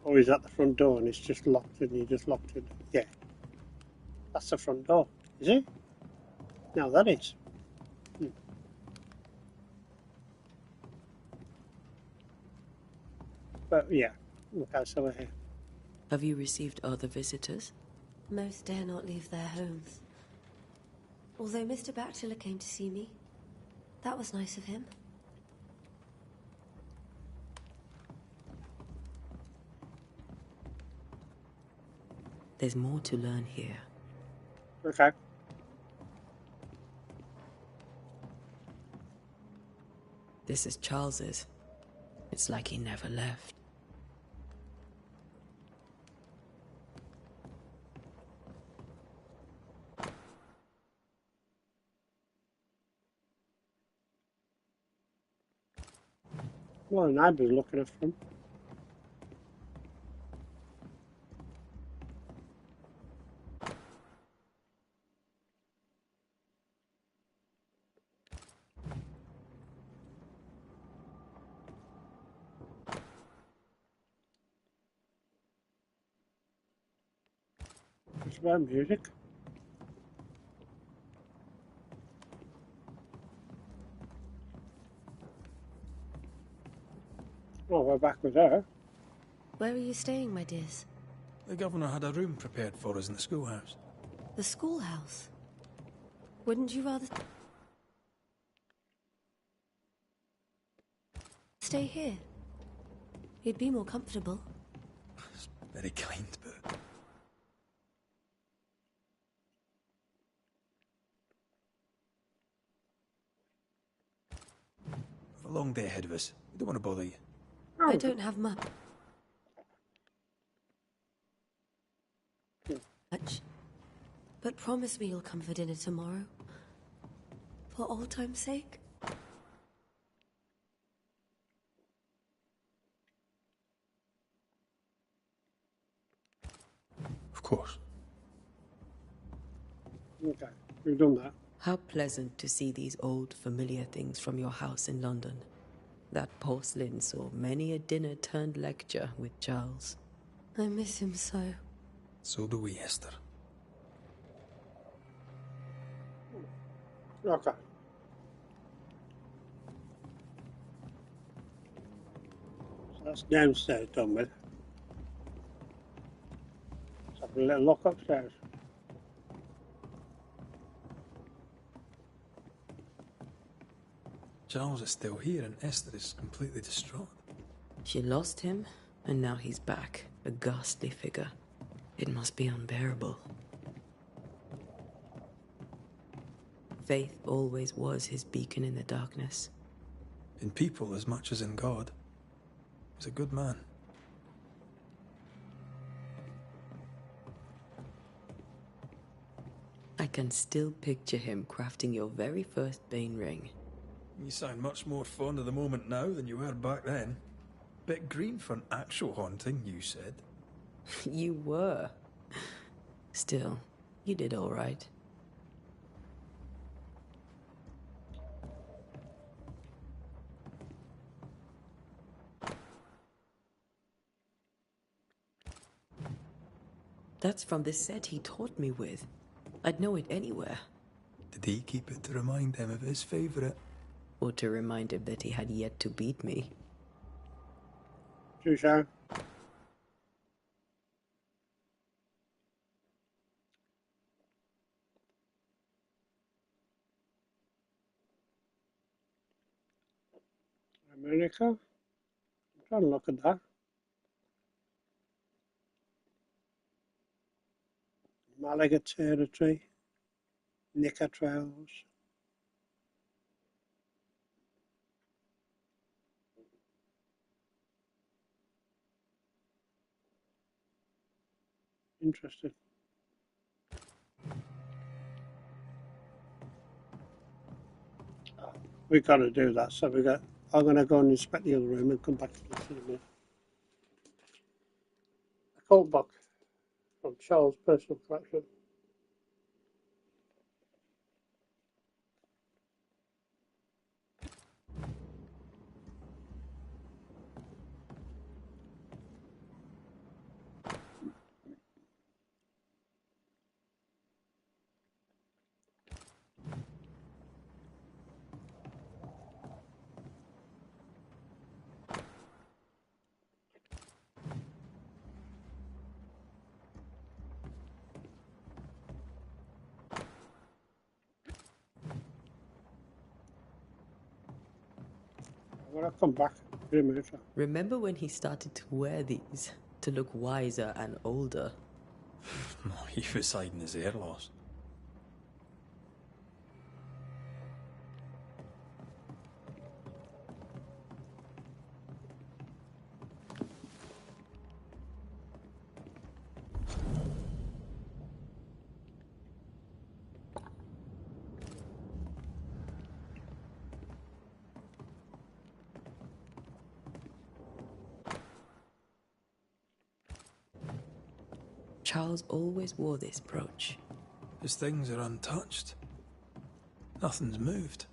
Or is that the front door and it's just locked and you just locked it? Yeah. That's the front door, is it? No, that is. But yeah, okay, so we're here. Have you received other visitors? Most dare not leave their homes. Although Mr. Bachelor came to see me. That was nice of him. There's more to learn here. Okay. This is Charles's. It's like he never left. Well, the neighbour's looking after him. It's about music. Well, we're back with her. Where are you staying, my dears? The governor had a room prepared for us in the schoolhouse. The schoolhouse? Wouldn't you rather stay here? You'd be more comfortable. It's very kind, but... We've a long day ahead of us. We don't want to bother you. I don't have much. But promise me you'll come for dinner tomorrow. For old time's sake. Of course. Okay, we've done that. How pleasant to see these old, familiar things from your house in London. That porcelain saw many a dinner-turned-lecture with Charles. I miss him so. So do we, Esther. Okay. So that's downstairs done with. Let's have a little look upstairs. Charles is still here and Esther is completely distraught. She lost him, and now he's back, a ghastly figure. It must be unbearable. Faith always was his beacon in the darkness. In people as much as in God. He's a good man. I can still picture him crafting your very first Bane ring. You sound much more fond of the moment now than you were back then. Bit green for an actual haunting, you said. You were. Still, you did all right. That's from the set he taught me with. I'd know it anywhere. Did he keep it to remind him of his favourite? Or to remind him that he had yet to beat me. Touche. America? I'm trying to look at that. Malaga Territory. Nicker Trails. Interesting. We've got to do that, so I'm going to go and inspect the other room and come back to this in a minute. A cult book from Charles' personal collection. I'm going to come back in a minute. Remember when he started to wear these to look wiser and older? He was hiding his hair loss. Charles always wore this brooch. His things are untouched. Nothing's moved.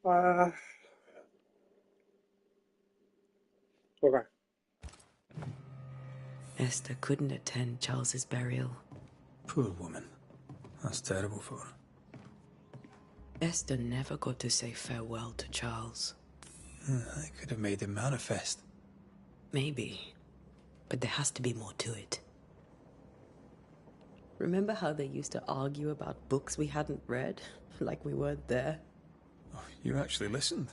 Okay. Esther couldn't attend Charles's burial. Poor woman. That's terrible for her. Esther never got to say farewell to Charles. I could have made him manifest. Maybe. But there has to be more to it. Remember how they used to argue about books we hadn't read? Like we weren't there? Oh, you actually listened.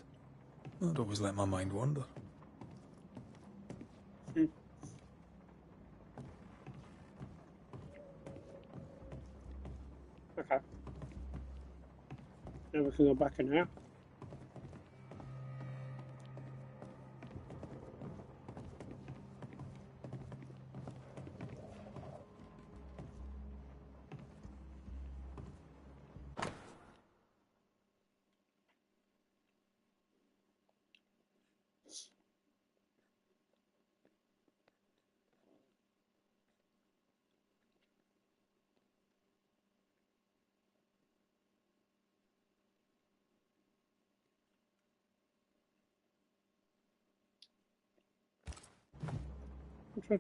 I'd always let my mind wander. Okay. Now we can go back in here.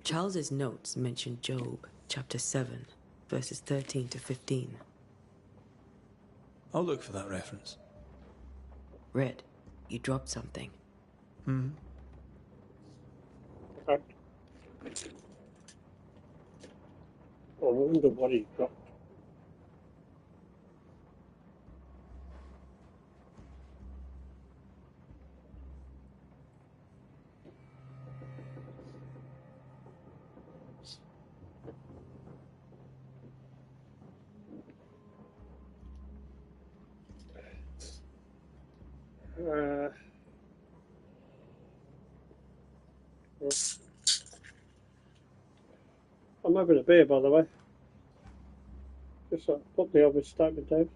Charles's notes mention Job, chapter 7, verses 13 to 15. I'll look for that reference. Red, you dropped something. Okay. I wonder what he's got. I'm having a beer, by the way. Just put the obvious statement down.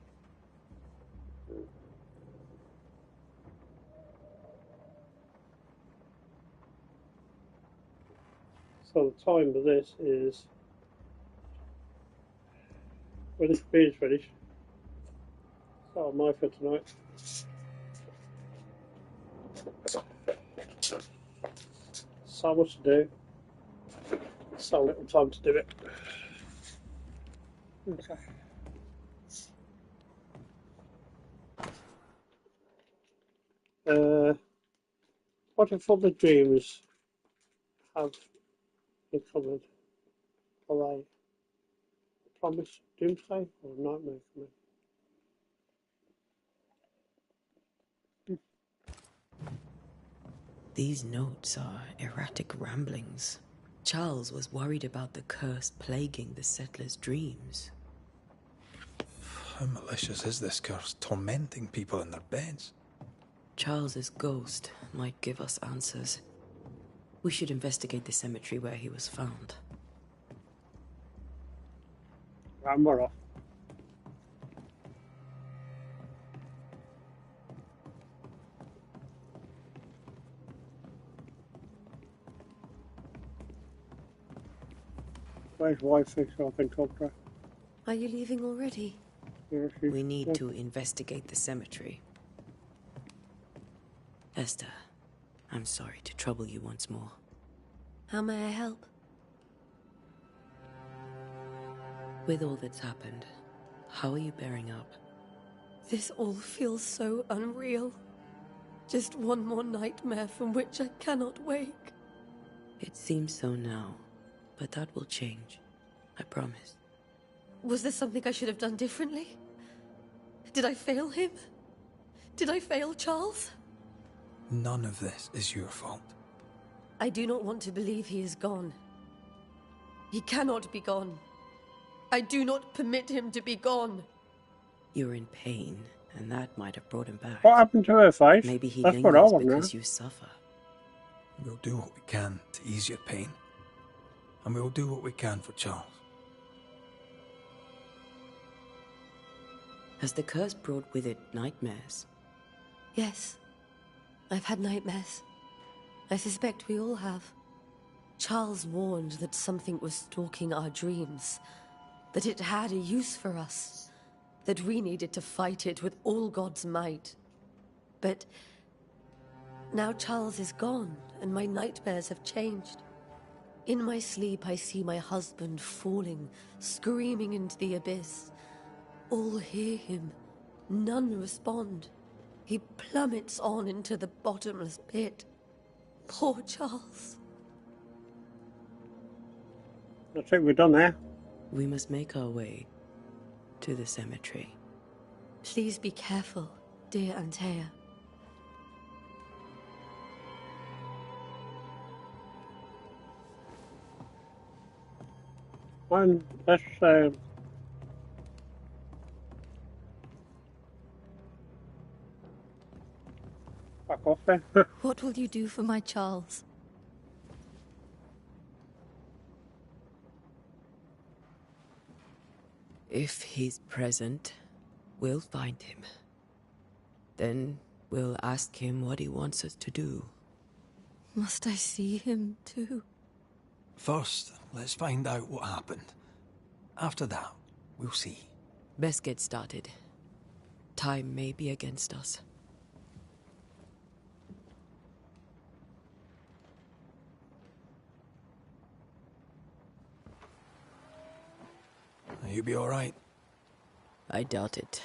So the time of this is when this beer is finished. That's my for tonight. So much to do. So little time to do it. Okay. What if other dreams have been covered? Are they promised doomsday or nightmare for me? These notes are erratic ramblings. Charles was worried about the curse plaguing the settlers' dreams. How malicious is this curse, tormenting people in their beds? Charles's ghost might give us answers. We should investigate the cemetery where he was found. Rammer off. Where's wifey so I can talk to her? Are you leaving already? Yeah, We need to investigate the cemetery. Esther, I'm sorry to trouble you once more. How may I help? With all that's happened, how are you bearing up? This all feels so unreal. Just one more nightmare from which I cannot wake. It seems so now, but that will change. I promise. Was there something I should have done differently? Did I fail him? Did I fail Charles? None of this is your fault. I do not want to believe he is gone. He cannot be gone. I do not permit him to be gone. You're in pain, and that might have brought him back. What happened to her face? Maybe he That's what I lingers want to because know. you suffer. We'll do what we can to ease your pain. And we'll do what we can for Charles. Has the curse brought with it nightmares? Yes. I've had nightmares. I suspect we all have. Charles warned that something was stalking our dreams. That it had a use for us. That we needed to fight it with all God's might. But now Charles is gone, and my nightmares have changed. In my sleep, I see my husband falling, screaming into the abyss. All hear him. None respond. He plummets on into the bottomless pit. Poor Charles. I think we're done there. We must make our way to the cemetery. Please be careful, dear Antea. Let's back off there. What will you do for my Charles? If he's present, we'll find him. Then we'll ask him what he wants us to do. Must I see him too? First, let's find out what happened. After that, we'll see. Best get started. Time may be against us. You be all right? I doubt it,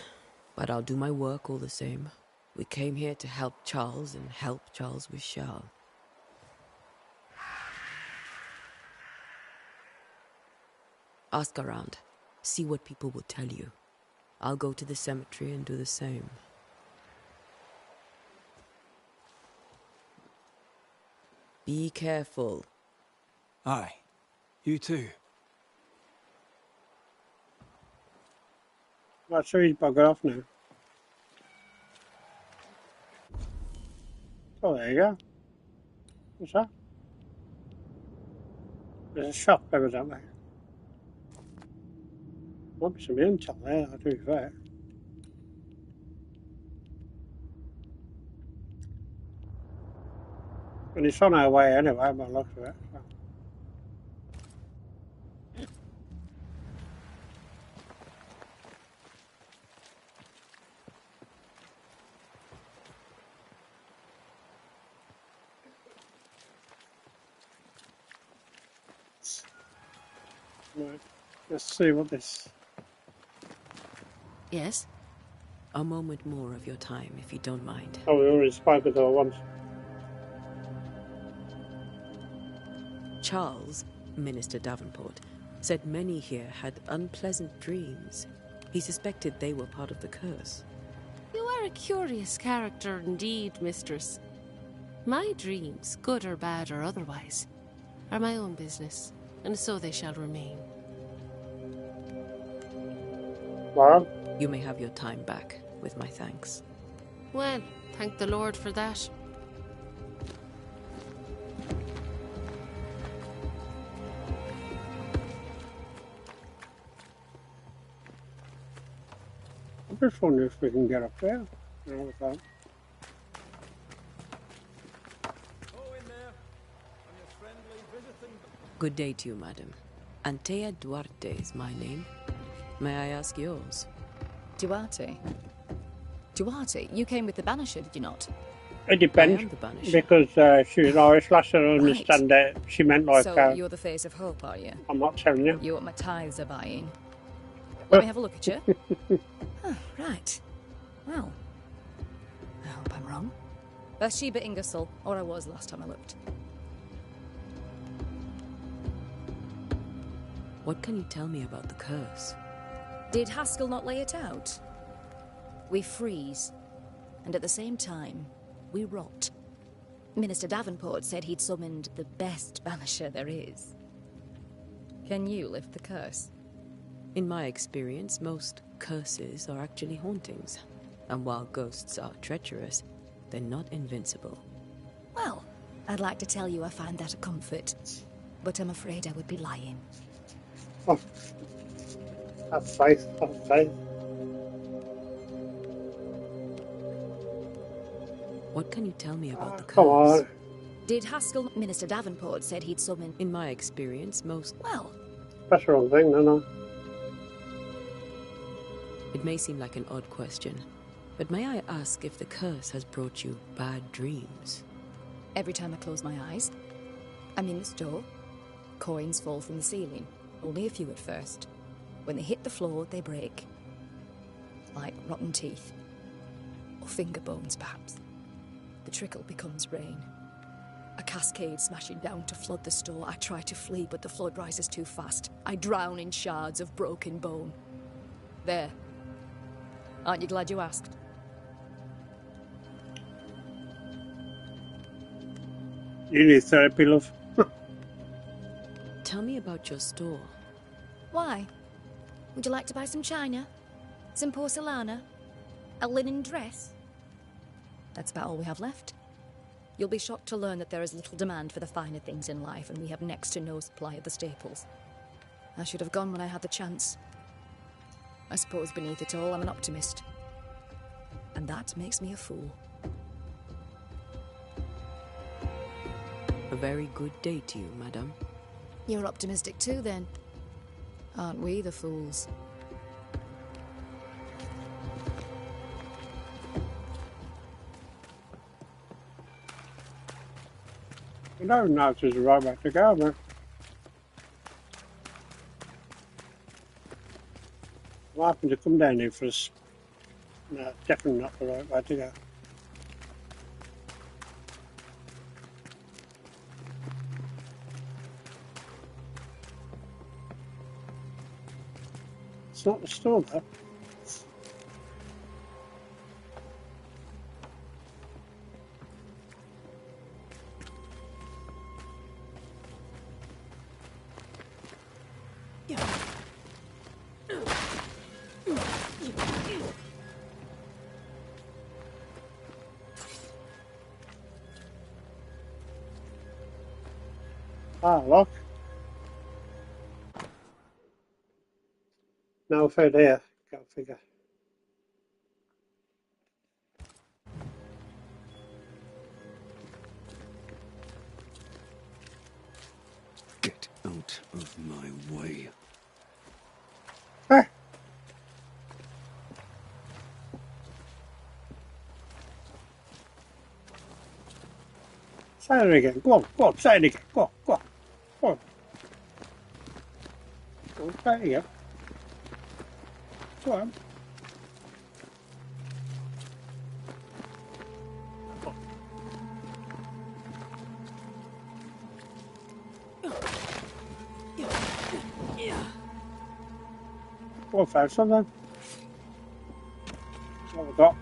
but I'll do my work all the same. We came here to help Charles and help Charles with Charles. Ask around. See what people will tell you. I'll go to the cemetery and do the same. Be careful. Aye. You too. Right, so he's buggered off now. Oh, there you go. What's that? There's a shop evidently. Might be some intel there, I'll do that. And it's on our way anyway, by the looks of it. So. Right, let's see what this... Yes? A moment more of your time, if you don't mind. Oh, we already spoke with her once. Charles, Minister Davenport, said many here had unpleasant dreams. He suspected they were part of the curse. You are a curious character indeed, mistress. My dreams, good or bad or otherwise, are my own business, and so they shall remain. Well, You may have your time back, with my thanks. Well, thank the Lord for that. I'm just wondering if we can get up there. No, we can't. Good day to you, madam. Eden.Pt.1 is my name. May I ask yours? Duarte? Duarte, you came with the Banisher, did you not? It depends, I am the Banisher. because she's an Irish lass, I don't understand that. She meant like... So you're the face of hope, are you? I'm not telling you. You're what my tithes are buying. Let me have a look at you. Oh, right. Well, I hope I'm wrong. Bathsheba Ingersoll, or I was last time I looked. What can you tell me about the curse? Did Haskell not lay it out? We freeze, and at the same time, we rot. Minister Davenport said he'd summoned the best banisher there is. Can you lift the curse? In my experience, most curses are actually hauntings. And while ghosts are treacherous, they're not invincible. Well, I'd like to tell you I find that a comfort, but I'm afraid I would be lying. Oh, that's nice, that's nice. What can you tell me about the curse? Come on. Did Haskell... Minister Davenport said he'd summoned... In my experience, most... Well... That's the wrong thing, no. It may seem like an odd question, But may I ask if the curse has brought you bad dreams? Every time I close my eyes, I'm in the store. Coins fall from the ceiling. Only a few at first. When they hit the floor, they break. Like rotten teeth. Or finger bones, perhaps. The trickle becomes rain. A cascade smashing down to flood the store. I try to flee, but the flood rises too fast. I drown in shards of broken bone. There. Aren't you glad you asked? You need therapy, love. Tell me about your store. Why? Would you like to buy some china? Some porcelana? A linen dress? That's about all we have left. You'll be shocked to learn that there is little demand for the finer things in life, and we have next to no supply of the staples. I should have gone when I had the chance. I suppose beneath it all, I'm an optimist. And that makes me a fool. A very good day to you, madame. You're optimistic too, then. Aren't we the fools? I don't know if this is the right way to go, but what happened to come down here for us? No, definitely not the right way to go. It's not the store, though. Ah, look. No food here. Go figure. Get out of my way. Hey! Say it again. Go on, say it again. Go on. Go on, say it again. Go on. Go on, found something. What have we got?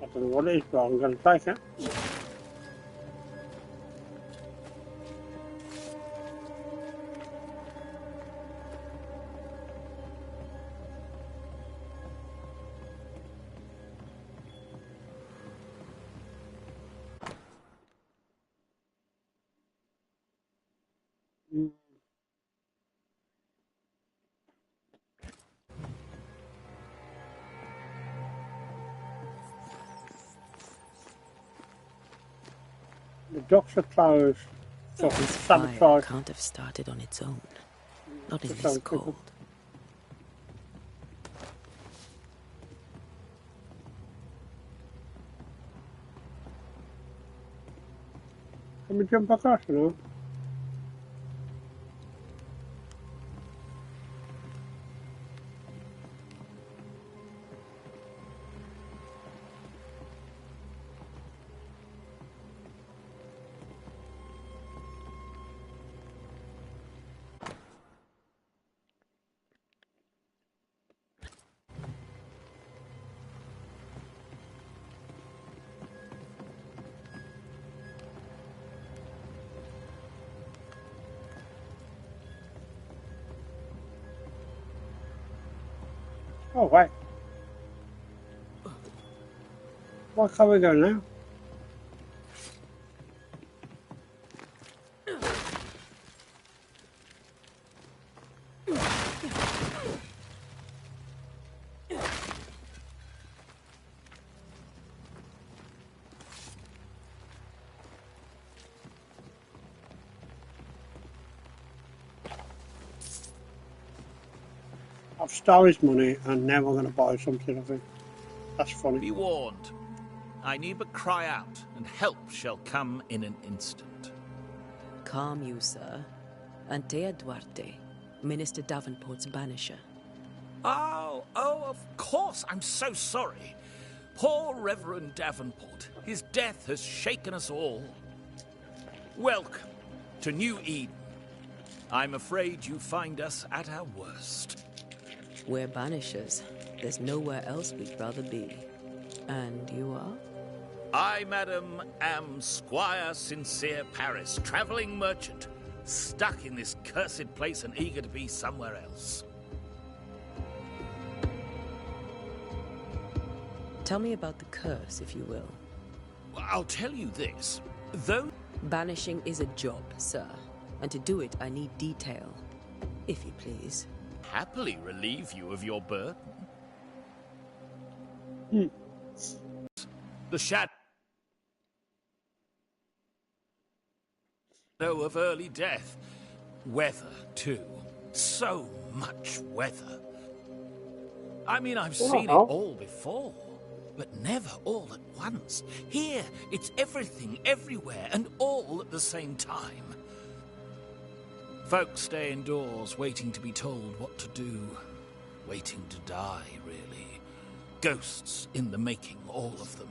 I don't know what it is, but I'm going to take it. The docks are closed. So This sabotage. fire can't have started on its own. Not in Just this some people. cold. Can we jump across, you know? Oh, wait. Why can't we go now? I've stole his money and now I'm going to buy something of it. That's funny. Be warned. I need but cry out, and help shall come in an instant. Calm you, sir. Antea Duarte, Minister Davenport's banisher. Oh, of course. I'm so sorry. Poor Reverend Davenport. His death has shaken us all. Welcome to New Eden. I'm afraid you find us at our worst. We're banishers. There's nowhere else we'd rather be. And you are? I, madam, am Squire Sincere Paris, travelling merchant, stuck in this cursed place and eager to be somewhere else. Tell me about the curse, if you will. I'll tell you this, though... Banishing is a job, sir. And to do it, I need detail. If you please. Happily relieve you of your burden. The shadow of early death. Weather, too. So much weather. I mean, I've seen it all before, but never all at once. Here, it's everything, everywhere, and all at the same time. Folks stay indoors, waiting to be told what to do. Waiting to die, really. Ghosts in the making, all of them.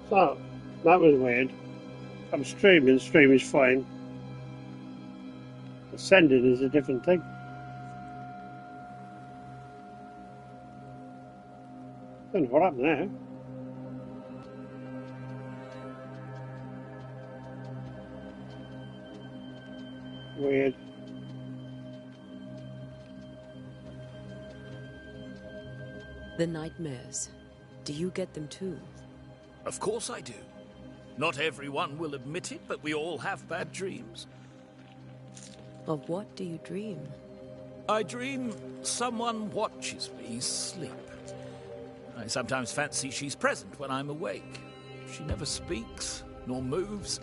So, that was weird. I'm streaming, stream is fine. The sending is a different thing. Don't know what happened there. Weird. The nightmares. Do you get them too? Of course I do. Not everyone will admit it, but we all have bad dreams. Of what do you dream? I dream someone watches me sleep. I sometimes fancy she's present when I'm awake. She never speaks, nor moves.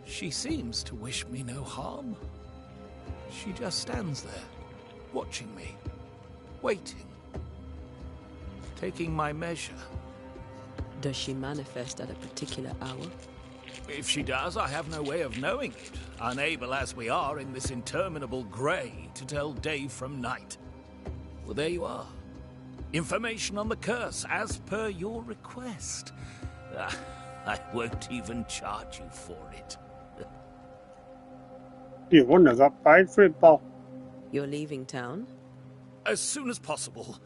She seems to wish me no harm. She just stands there, watching me, waiting, taking my measure. Does she manifest at a particular hour? If she does, I have no way of knowing it, unable as we are in this interminable grey to tell day from night. Well, there you are. Information on the curse, as per your request. I won't even charge you for it. You wouldn't have got paid for it, Paul. You're leaving town? As soon as possible.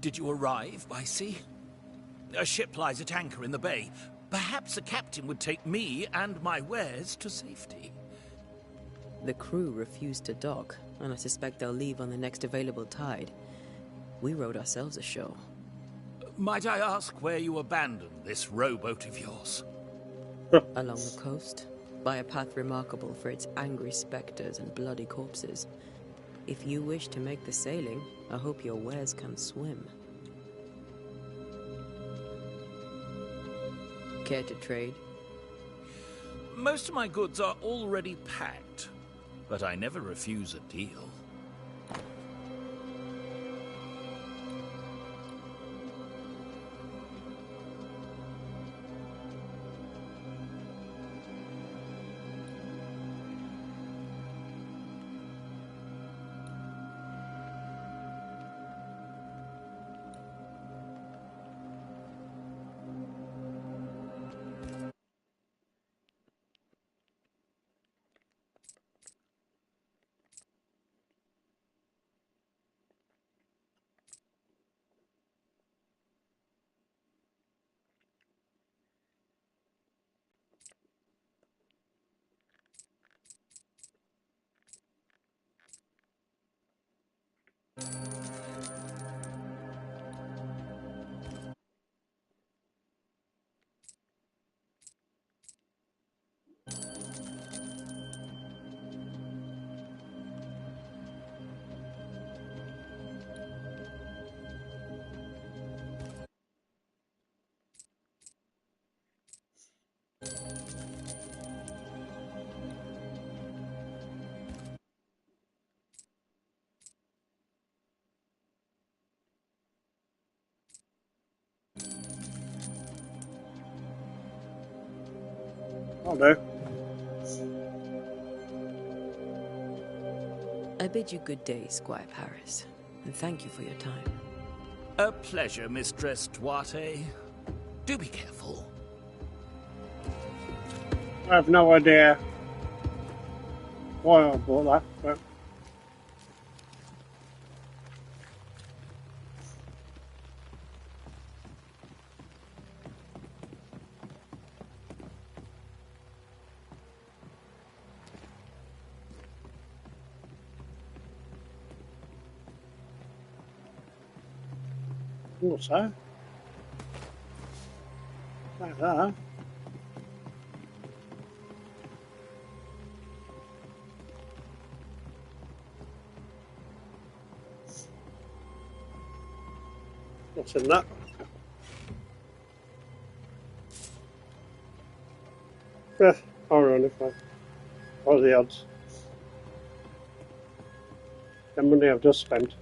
Did you arrive by sea? A ship lies at anchor in the bay. Perhaps a captain would take me and my wares to safety. The crew refused to dock, and I suspect they'll leave on the next available tide. We rode ourselves ashore. Might I ask where you abandoned this rowboat of yours? Along the coast, by a path remarkable for its angry specters and bloody corpses. If you wish to make the sailing, I hope your wares can swim. Care to trade? Most of my goods are already packed, but I never refuse a deal. I'll do. I bid you good day, Squire Paris, and thank you for your time. A pleasure, Mistress Duarte. Do be careful. I have no idea why I bought that, but what's that? Like that. What's in that? Yeah, ironically. What are the odds? The money I've just spent.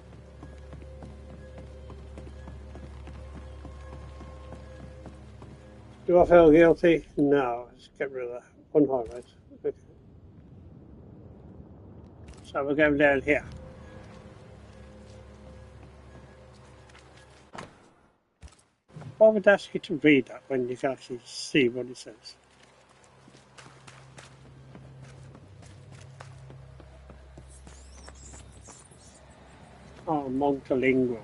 Do I feel guilty? No. Let's get rid of that. One highlight. Okay. So we're going down here. Why would I ask you to read that when you can actually see what it says? Oh, Montelingo.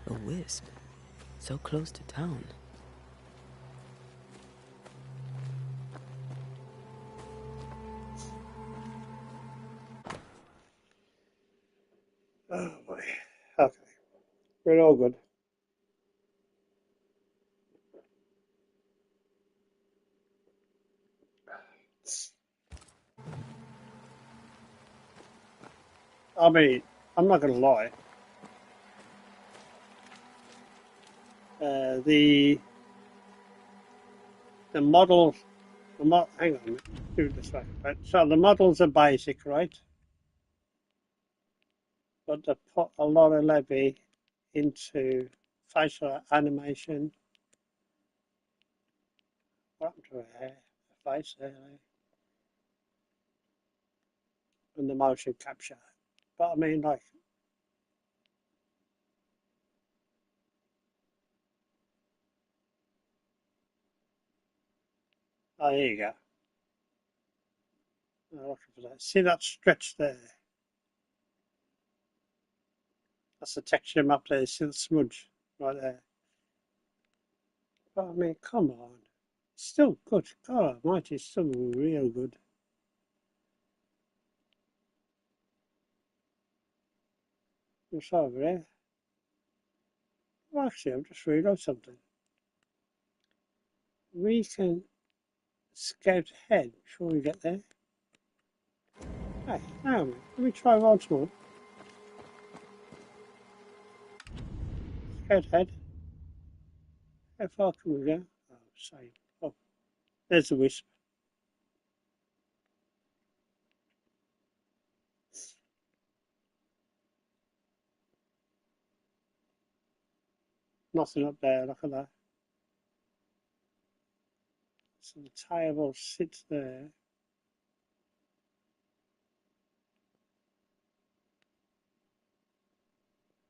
A wisp, so close to town. Oh boy. Okay. We're all good. I mean, I'm not going to lie. The models, hang on, do it this way. Right. So the models are basic, right? But they put a lot of levy into facial animation. What happened to her hair? Her face, hair, and the motion capture. But I mean, like, oh, here you go. I'm looking for that. See that stretch there? That's the texture map there. See the smudge right there? But I mean, come on. It's still good. God almighty, it's still real good. What's over there? Well, actually, I've just realised something. We can scout ahead before we get there. Hey, hang on a minute. Let me try once more. Scout ahead. How far can we go? Oh, same. Oh, there's the wisp. Nothing up there. Look at that. So the table sits there.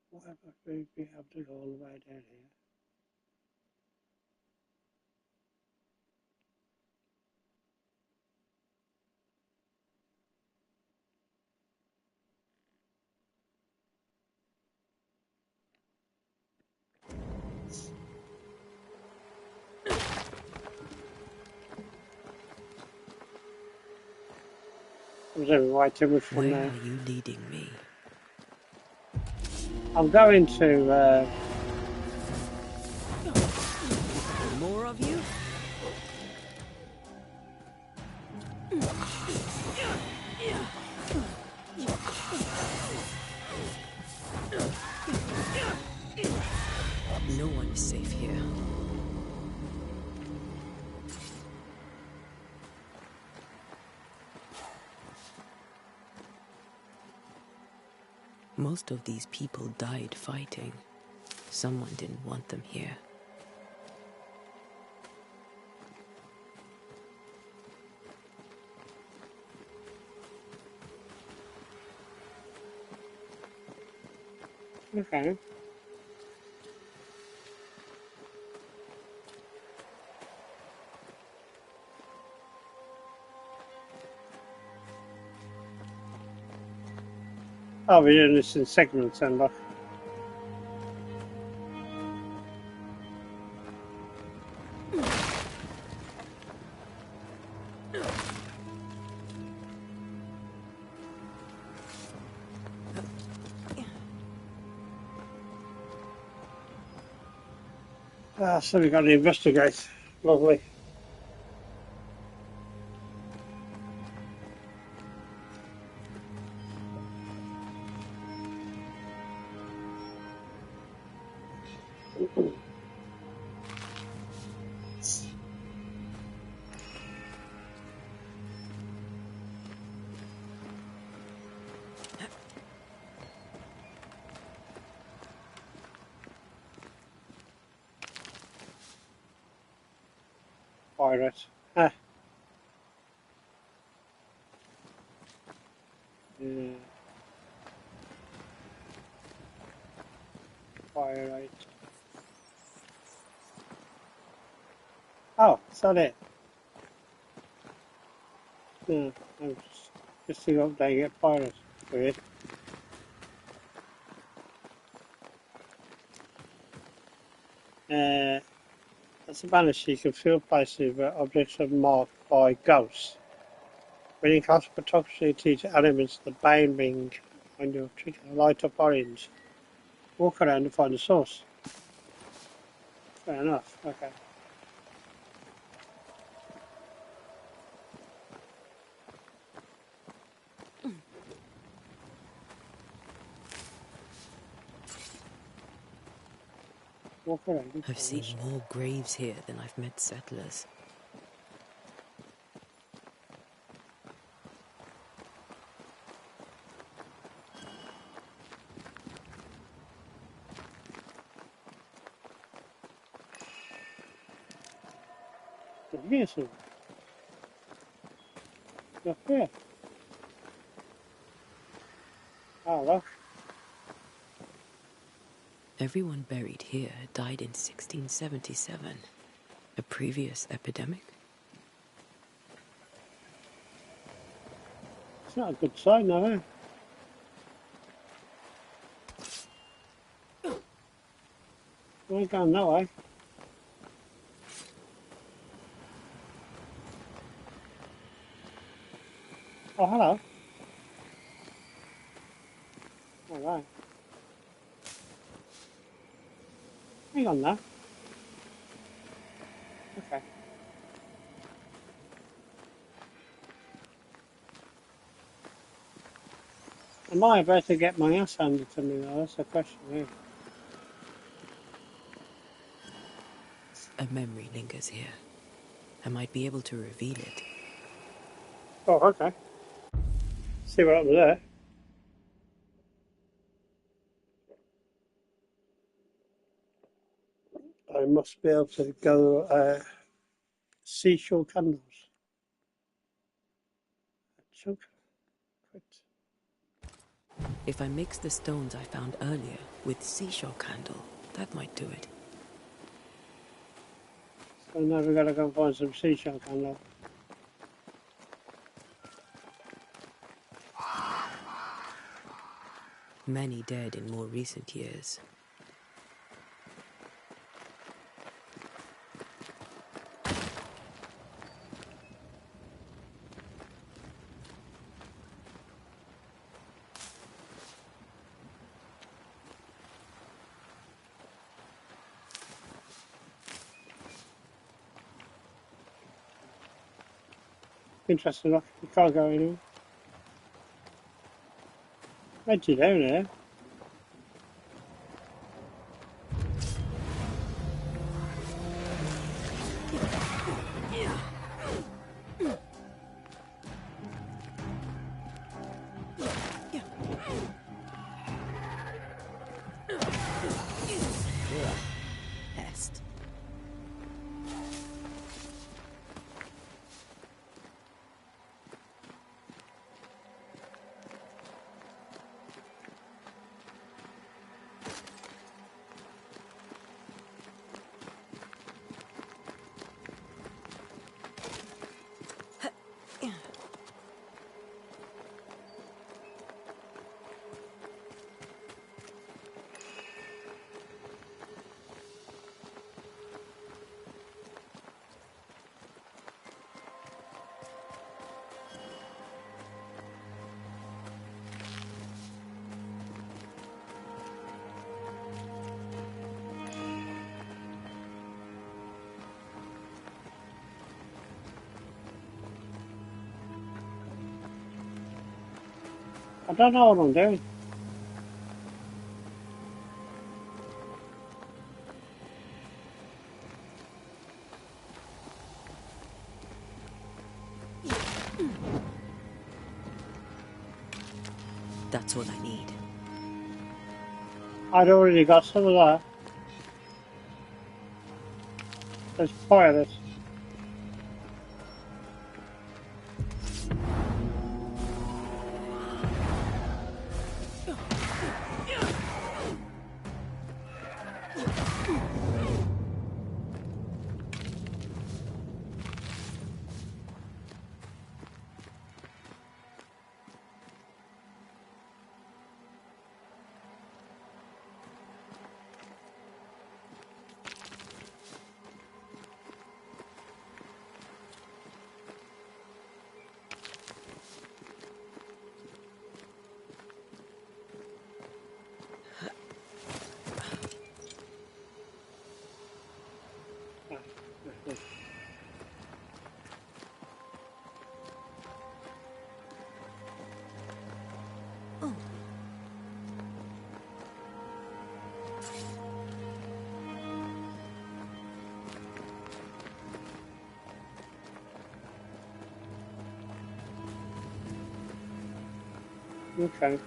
Why have we be able to go all the way down here? I was having way too much fun Where there. are you leading me? I'm going to. More of you? No one is safe here. Most of these people died fighting. Someone didn't want them here. Okay. I'll be doing this in segments then, look. So we got to investigate. Lovely. Pirate. Ah. Yeah. Pirate. Oh, is that it? No, I'm just to go up there and get pirates. Weird. As a banisher, you can fill places where objects are marked by ghosts. When you cast photography to elements, the bane ring on your trigger light up orange. Walk around and find the source. Fair enough. Okay. Walk around and I've find seen the source. more graves here than I've met settlers. Here's some. Look here. Oh, look. Everyone buried here died in 1677. A previous epidemic? It's not a good sign, though, eh? We ain't going that way. Oh, hello. All right. Hang on now. Okay. Am I about to get my ass handed to me, though? That's the question, really. A memory lingers here. I might be able to reveal it. Oh, okay. See what happens there. I must be able to go seashore candles. Chunk. Quit. If I mix the stones I found earlier with seashore candle, that might do it. So now we've got to go and find some seashore candle. Many dead in more recent years. Interesting, look. You can't go anywhere. Reggie down there. Pest. I don't know what I'm doing. That's all I need. I'd already got some of that. Let's fire this. Okay.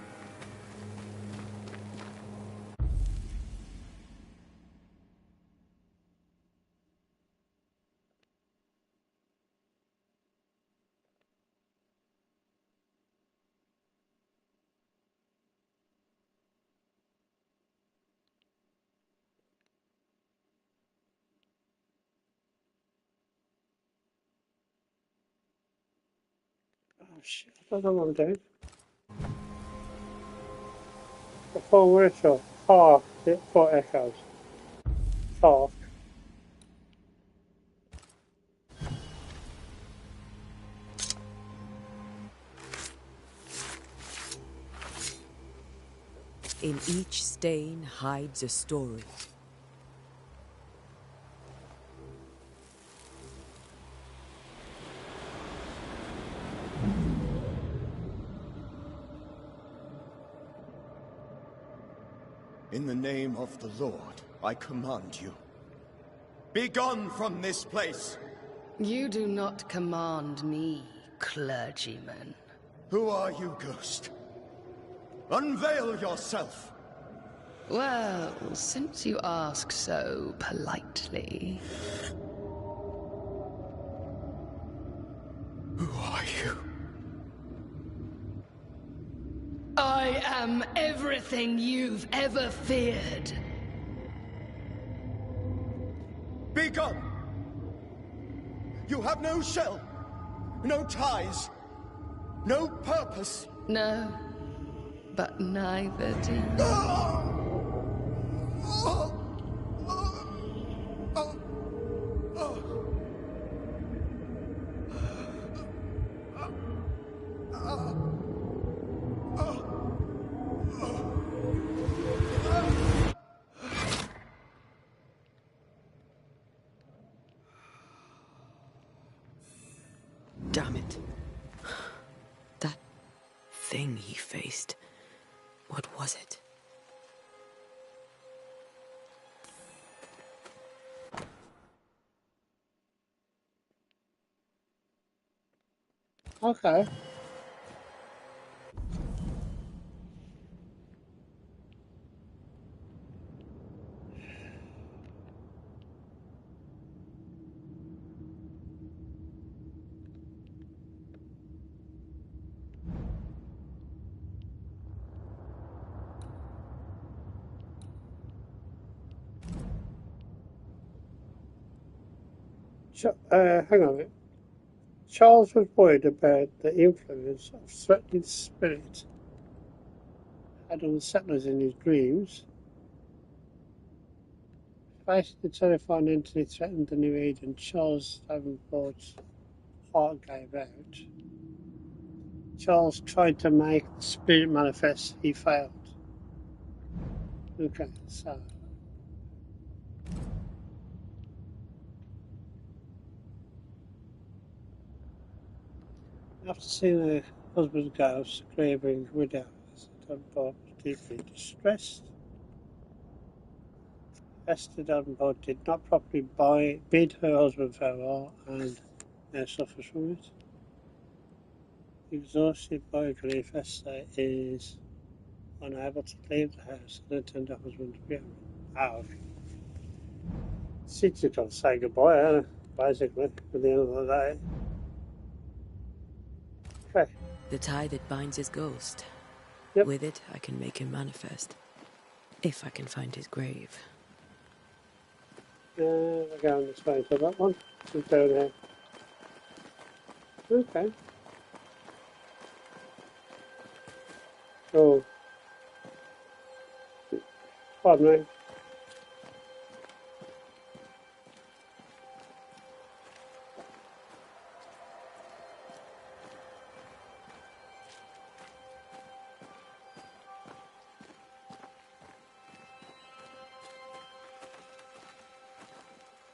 Oh shit, I don't know what I'm doing. Before Ritual, Talk, for Echoes. Talk. In each stain hides a story. In the name of the Lord, I command you. Be gone from this place! You do not command me, clergyman. Who are you, ghost? Unveil yourself! Well, since you ask so politely... Who are you? I am everything you've ever feared. Be gone! You have no shell, no ties, no purpose. No, but neither do you. Damn it. That thing he faced. What was it? Okay. Hang on a minute. Charles was worried about the influence of threatening spirit had on the settlers in his dreams. Facing the terrifying entity threatened the New Eden, Charles Davenport's heart gave out. Charles tried to make the spirit manifest. He failed. Okay, so after seeing Husband's ghost, grieving widow, Davenport deeply distressed. Esther Davenport did not properly bid her husband farewell and now suffers from it. Exhausted by grief, Esther is unable to leave the house and attend her husband's funeral. Oh, she's just got to say goodbye, basically, at the end of the day. Okay. The tie that binds his ghost. Yep. With it, I can make him manifest. If I can find his grave. We're going this way to that one. We're down here. Okay. Oh. Pardon me.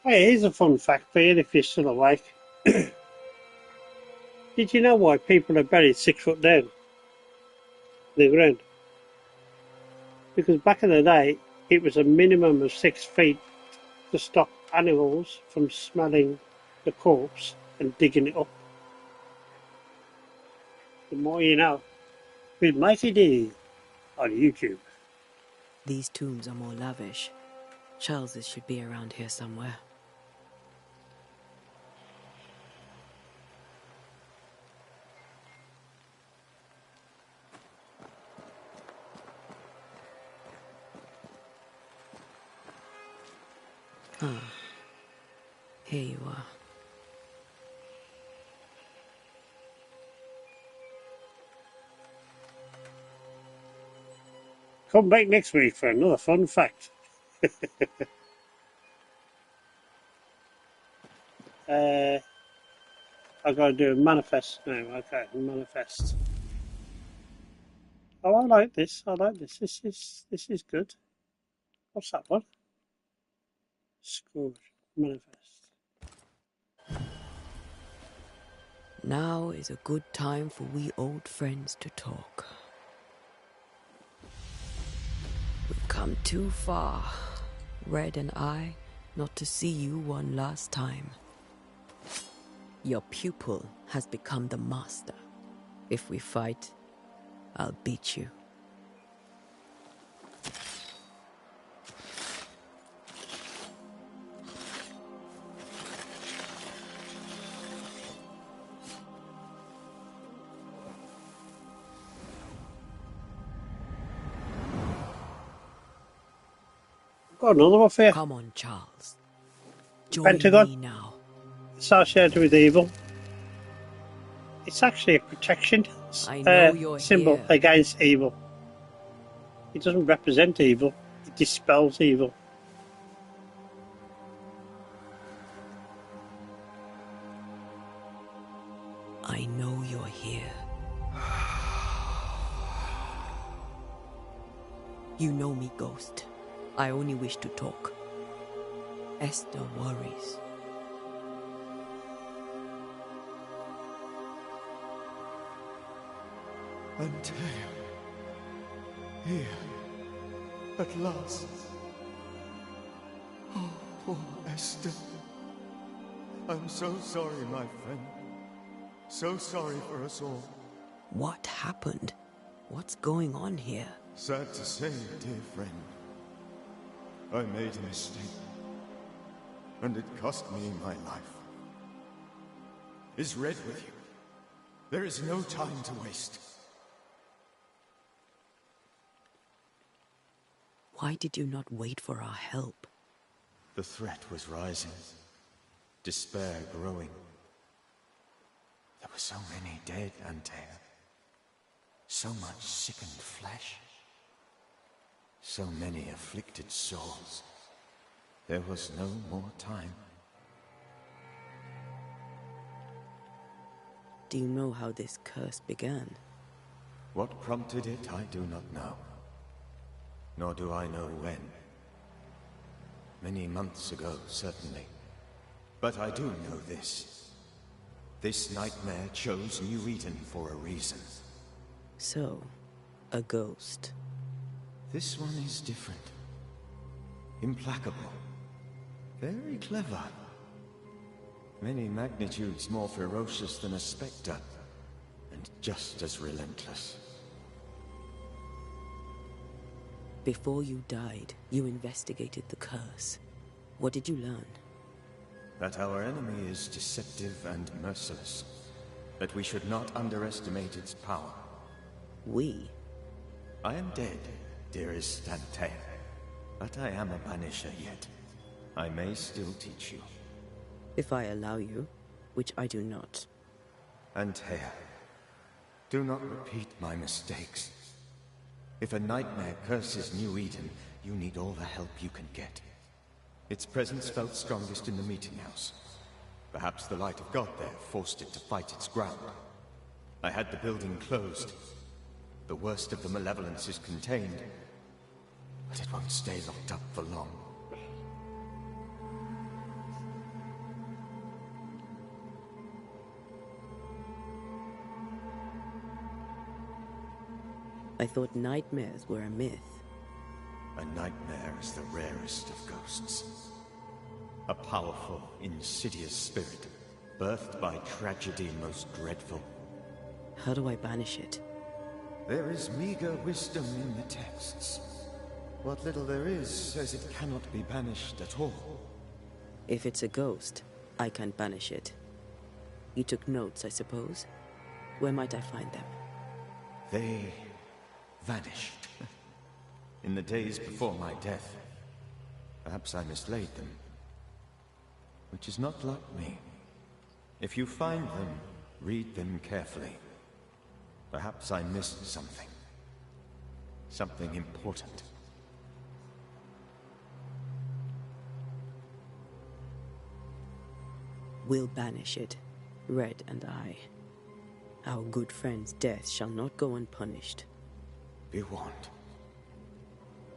Hey, here's a fun fact for you if you're still awake. Did you know why people are buried 6 foot down in the ground? Because back in the day, it was a minimum of 6 feet to stop animals from smelling the corpse and digging it up. The more you know. With Mighty D on YouTube. These tombs are more lavish. Charles's should be around here somewhere. Ah, here you are. Come back next week for another fun fact. I've got to do a manifest now. Okay, manifest. Oh, I like this. I like this. This is good. What's that one? Score. Manifest. Now is a good time for we old friends to talk. We've come too far, Red and I, not to see you one last time. Your pupil has become the master. If we fight, I'll beat you. Got another one for you. Come on, Charles. Join Pentagon. me now. Associated with evil. It's actually a protection I know you're symbol here. against evil. It doesn't represent evil. It dispels evil. I know you're here. You know me, Ghost. I only wish to talk. Esther worries. Antea. Here. At last. Oh, poor Esther. I'm so sorry, my friend. So sorry for us all. What happened? What's going on here? Sad to say, dear friend. I made a mistake. And it cost me my life. Is Red with you? There is no time to waste. Why did you not wait for our help? The threat was rising. Despair growing. There were so many dead, Antea. So much sickened flesh. So many afflicted souls. There was no more time. Do you know how this curse began? What prompted it, I do not know. Nor do I know when. Many months ago, certainly. But I do know this. This nightmare chose New Eden for a reason. So, a ghost. This one is different. Implacable. Very clever. Many magnitudes more ferocious than a spectre, and just as relentless. Before you died, you investigated the curse. What did you learn? That our enemy is deceptive and merciless. That we should not underestimate its power. We? I am dead, dearest Antea. But I am a Banisher yet. I may still teach you. If I allow you, which I do not. Antea, do not repeat my mistakes. If a nightmare curses New Eden, you need all the help you can get. Its presence felt strongest in the meeting house. Perhaps the light of God there forced it to fight its ground. I had the building closed. The worst of the malevolence is contained, but it won't stay locked up for long. I thought nightmares were a myth. A nightmare is the rarest of ghosts. A powerful, insidious spirit, birthed by tragedy most dreadful. How do I banish it? There is meager wisdom in the texts. What little there is says it cannot be banished at all. If it's a ghost, I can't banish it. You took notes, I suppose? Where might I find them? They vanished. In the days before my death. Perhaps I mislaid them. Which is not like me. If you find them, read them carefully. Perhaps I missed something. Something important. We'll banish it, Red and I. Our good friend's death shall not go unpunished. Be warned.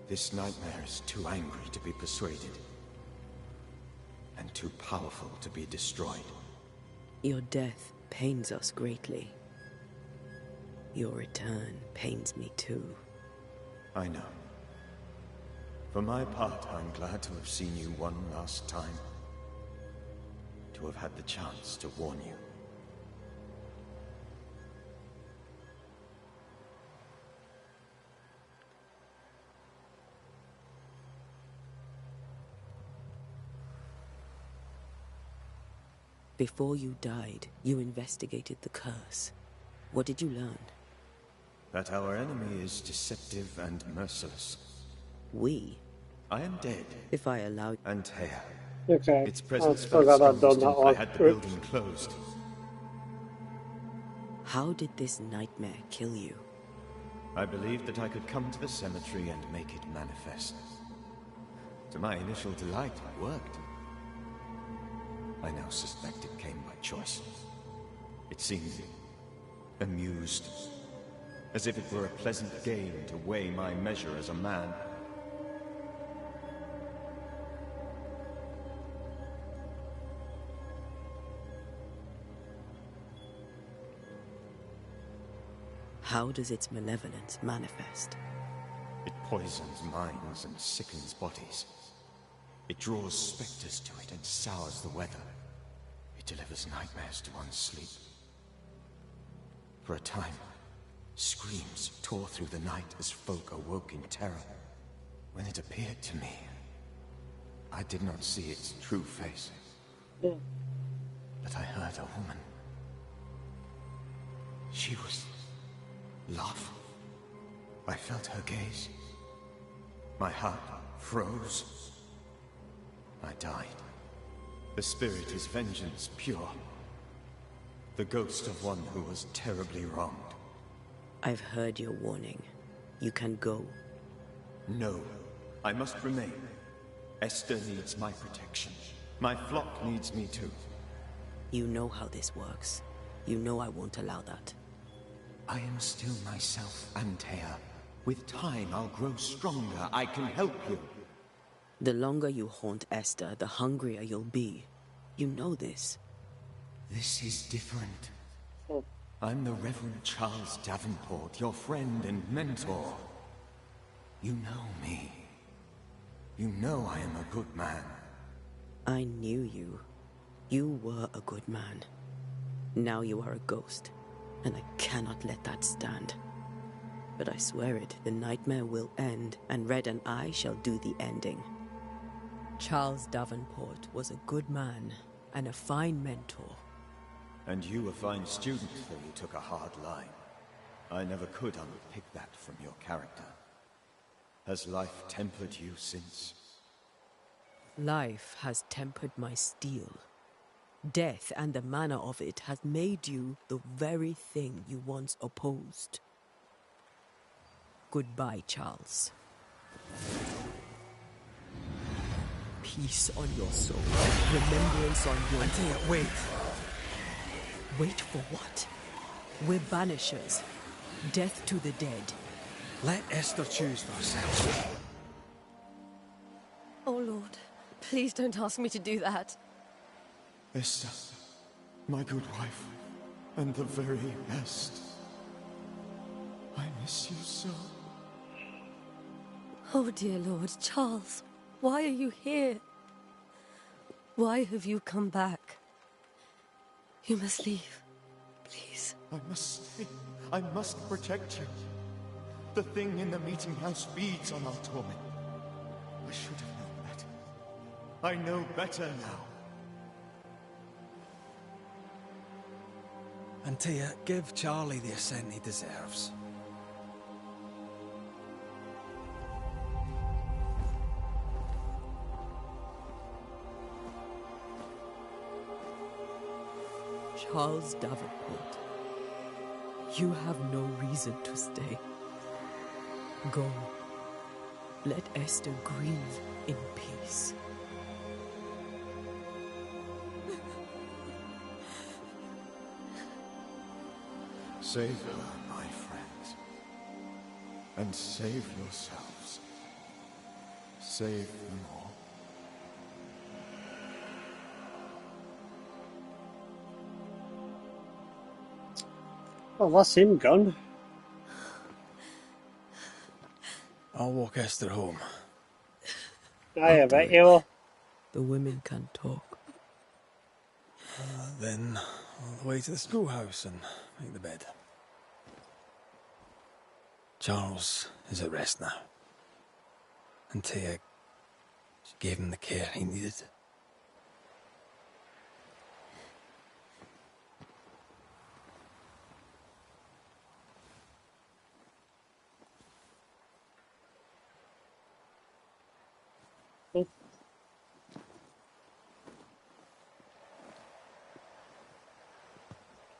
This nightmare is too angry to be persuaded. And too powerful to be destroyed. Your death pains us greatly. Your return pains me too. I know. For my part, I'm glad to have seen you one last time. To have had the chance to warn you. Before you died, you investigated the curse. What did you learn? That our enemy is deceptive and merciless. We? I am dead. If I allowed... Antea. Okay, Its I presence forgot felt I'd done strongest that if I one. had the building closed. How did this nightmare kill you? I believed that I could come to the cemetery and make it manifest. To my initial delight, it worked. I now suspect it came by choice. It seemed amused, as if it were a pleasant game to weigh my measure as a man. How does its malevolence manifest? It poisons minds and sickens bodies. It draws specters to it and sours the weather. It delivers nightmares to one's sleep. For a time, screams tore through the night as folk awoke in terror. When it appeared to me, I did not see its true face. But I heard a woman. She was love. I felt her gaze. My heart froze. I died. The spirit is vengeance pure. The ghost of one who was terribly wronged. I've heard your warning. You can go. No, I must remain. Esther needs my protection. My flock needs me too. You know how this works. You know I won't allow that. I am still myself, Antea. With time, I'll grow stronger. I can help you. The longer you haunt Esther, the hungrier you'll be. You know this. This is different. Oh. I'm the Reverend Charles Davenport, your friend and mentor. You know me. You know I am a good man. I knew you. You were a good man. Now you are a ghost, and I cannot let that stand. But I swear it, the nightmare will end, and Red and I shall do the ending. Charles Davenport was a good man, and a fine mentor. And you a fine student, though you took a hard line. I never could unpick that from your character. Has life tempered you since? Life has tempered my steel. Death and the manner of it has made you the very thing you once opposed. Goodbye, Charles. Peace on your soul, remembrance on your... Antea, wait! Wait for what? We're banishers. Death to the dead. Let Esther choose for herself. Oh, Lord. Please don't ask me to do that. Esther, my good wife, and the very best. I miss you so. Oh, dear Lord. Charles, why are you here? Why have you come back? You must leave. Please. I must stay. I must protect you. The thing in the meeting house feeds on our torment. I should have known better. I know better now. Antea, give Charlie the ascent he deserves. Charles Davenport, you have no reason to stay. Go. Let Esther grieve in peace. Save her, my friends. And save yourselves. Save them all. Well, that's him gone. I'll walk Esther home. I bet you will. The women can talk. Then, all the way to the schoolhouse and make the bed. Charles is at rest now. Antea, she gave him the care he needed.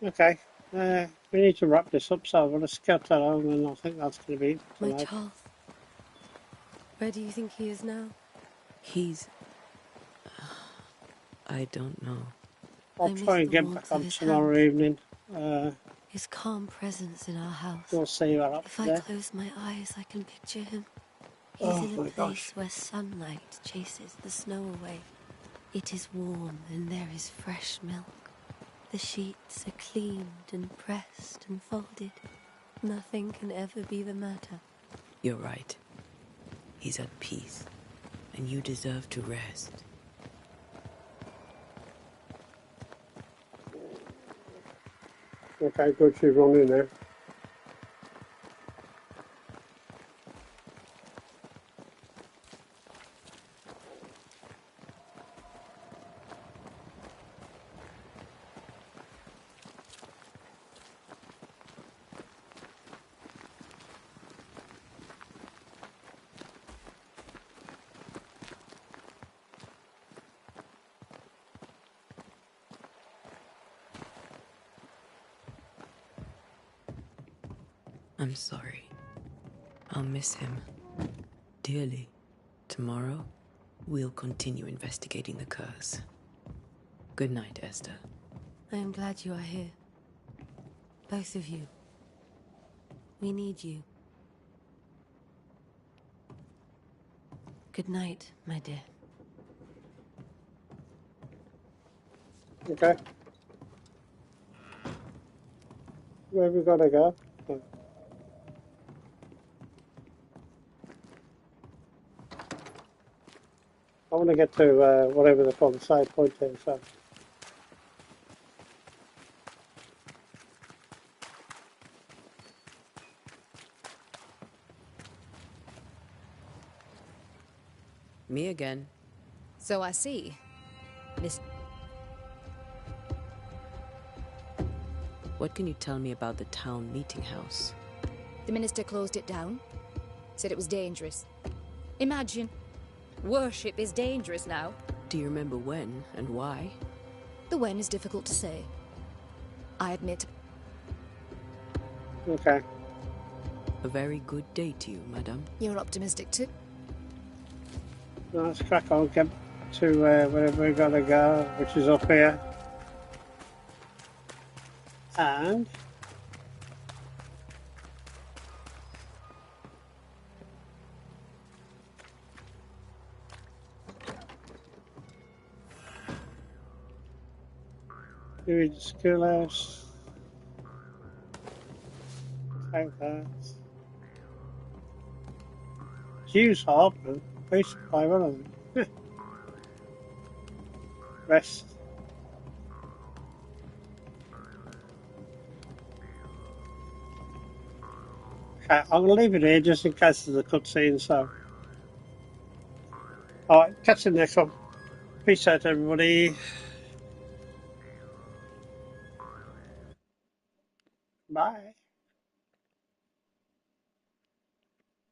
Okay. We need to wrap this up, so I'm going to scatter home, and I think that's going to be it My tonight. Charles. Where do you think he is now? He's... I don't know. I'll try and get back on tomorrow evening. His calm presence in our house. We'll see what happens If I there. close my eyes, I can picture him. He's Oh in my a gosh. place where sunlight chases the snow away. It is warm and there is fresh milk. The sheets are cleaned and pressed and folded. Nothing can ever be the matter. You're right. He's at peace, and you deserve to rest. Okay, good, she's run in there. I'm sorry. I'll miss him dearly. Tomorrow, we'll continue investigating the curse. Good night, Esther. I am glad you are here. Both of you. We need you. Good night, my dear. Okay. Where have we got to go? Oh. I want to get to whatever they call the side point here, so. Me again. So I see. What can you tell me about the town meeting house? The minister closed it down. Said it was dangerous. Imagine. Worship is dangerous now. Do you remember when and why? The when is difficult to say. I admit. Okay. A very good day to you, madam. You're optimistic too. Now let's crack on, get to wherever we got to go, which is up here. And here is the schoolhouse. Take that. Hughes Hartman. I used to play one of them. Rest. Okay, I'm going to leave it here just in case there's a cutscene, so. Alright, catch you next one. Peace out, everybody. Bye.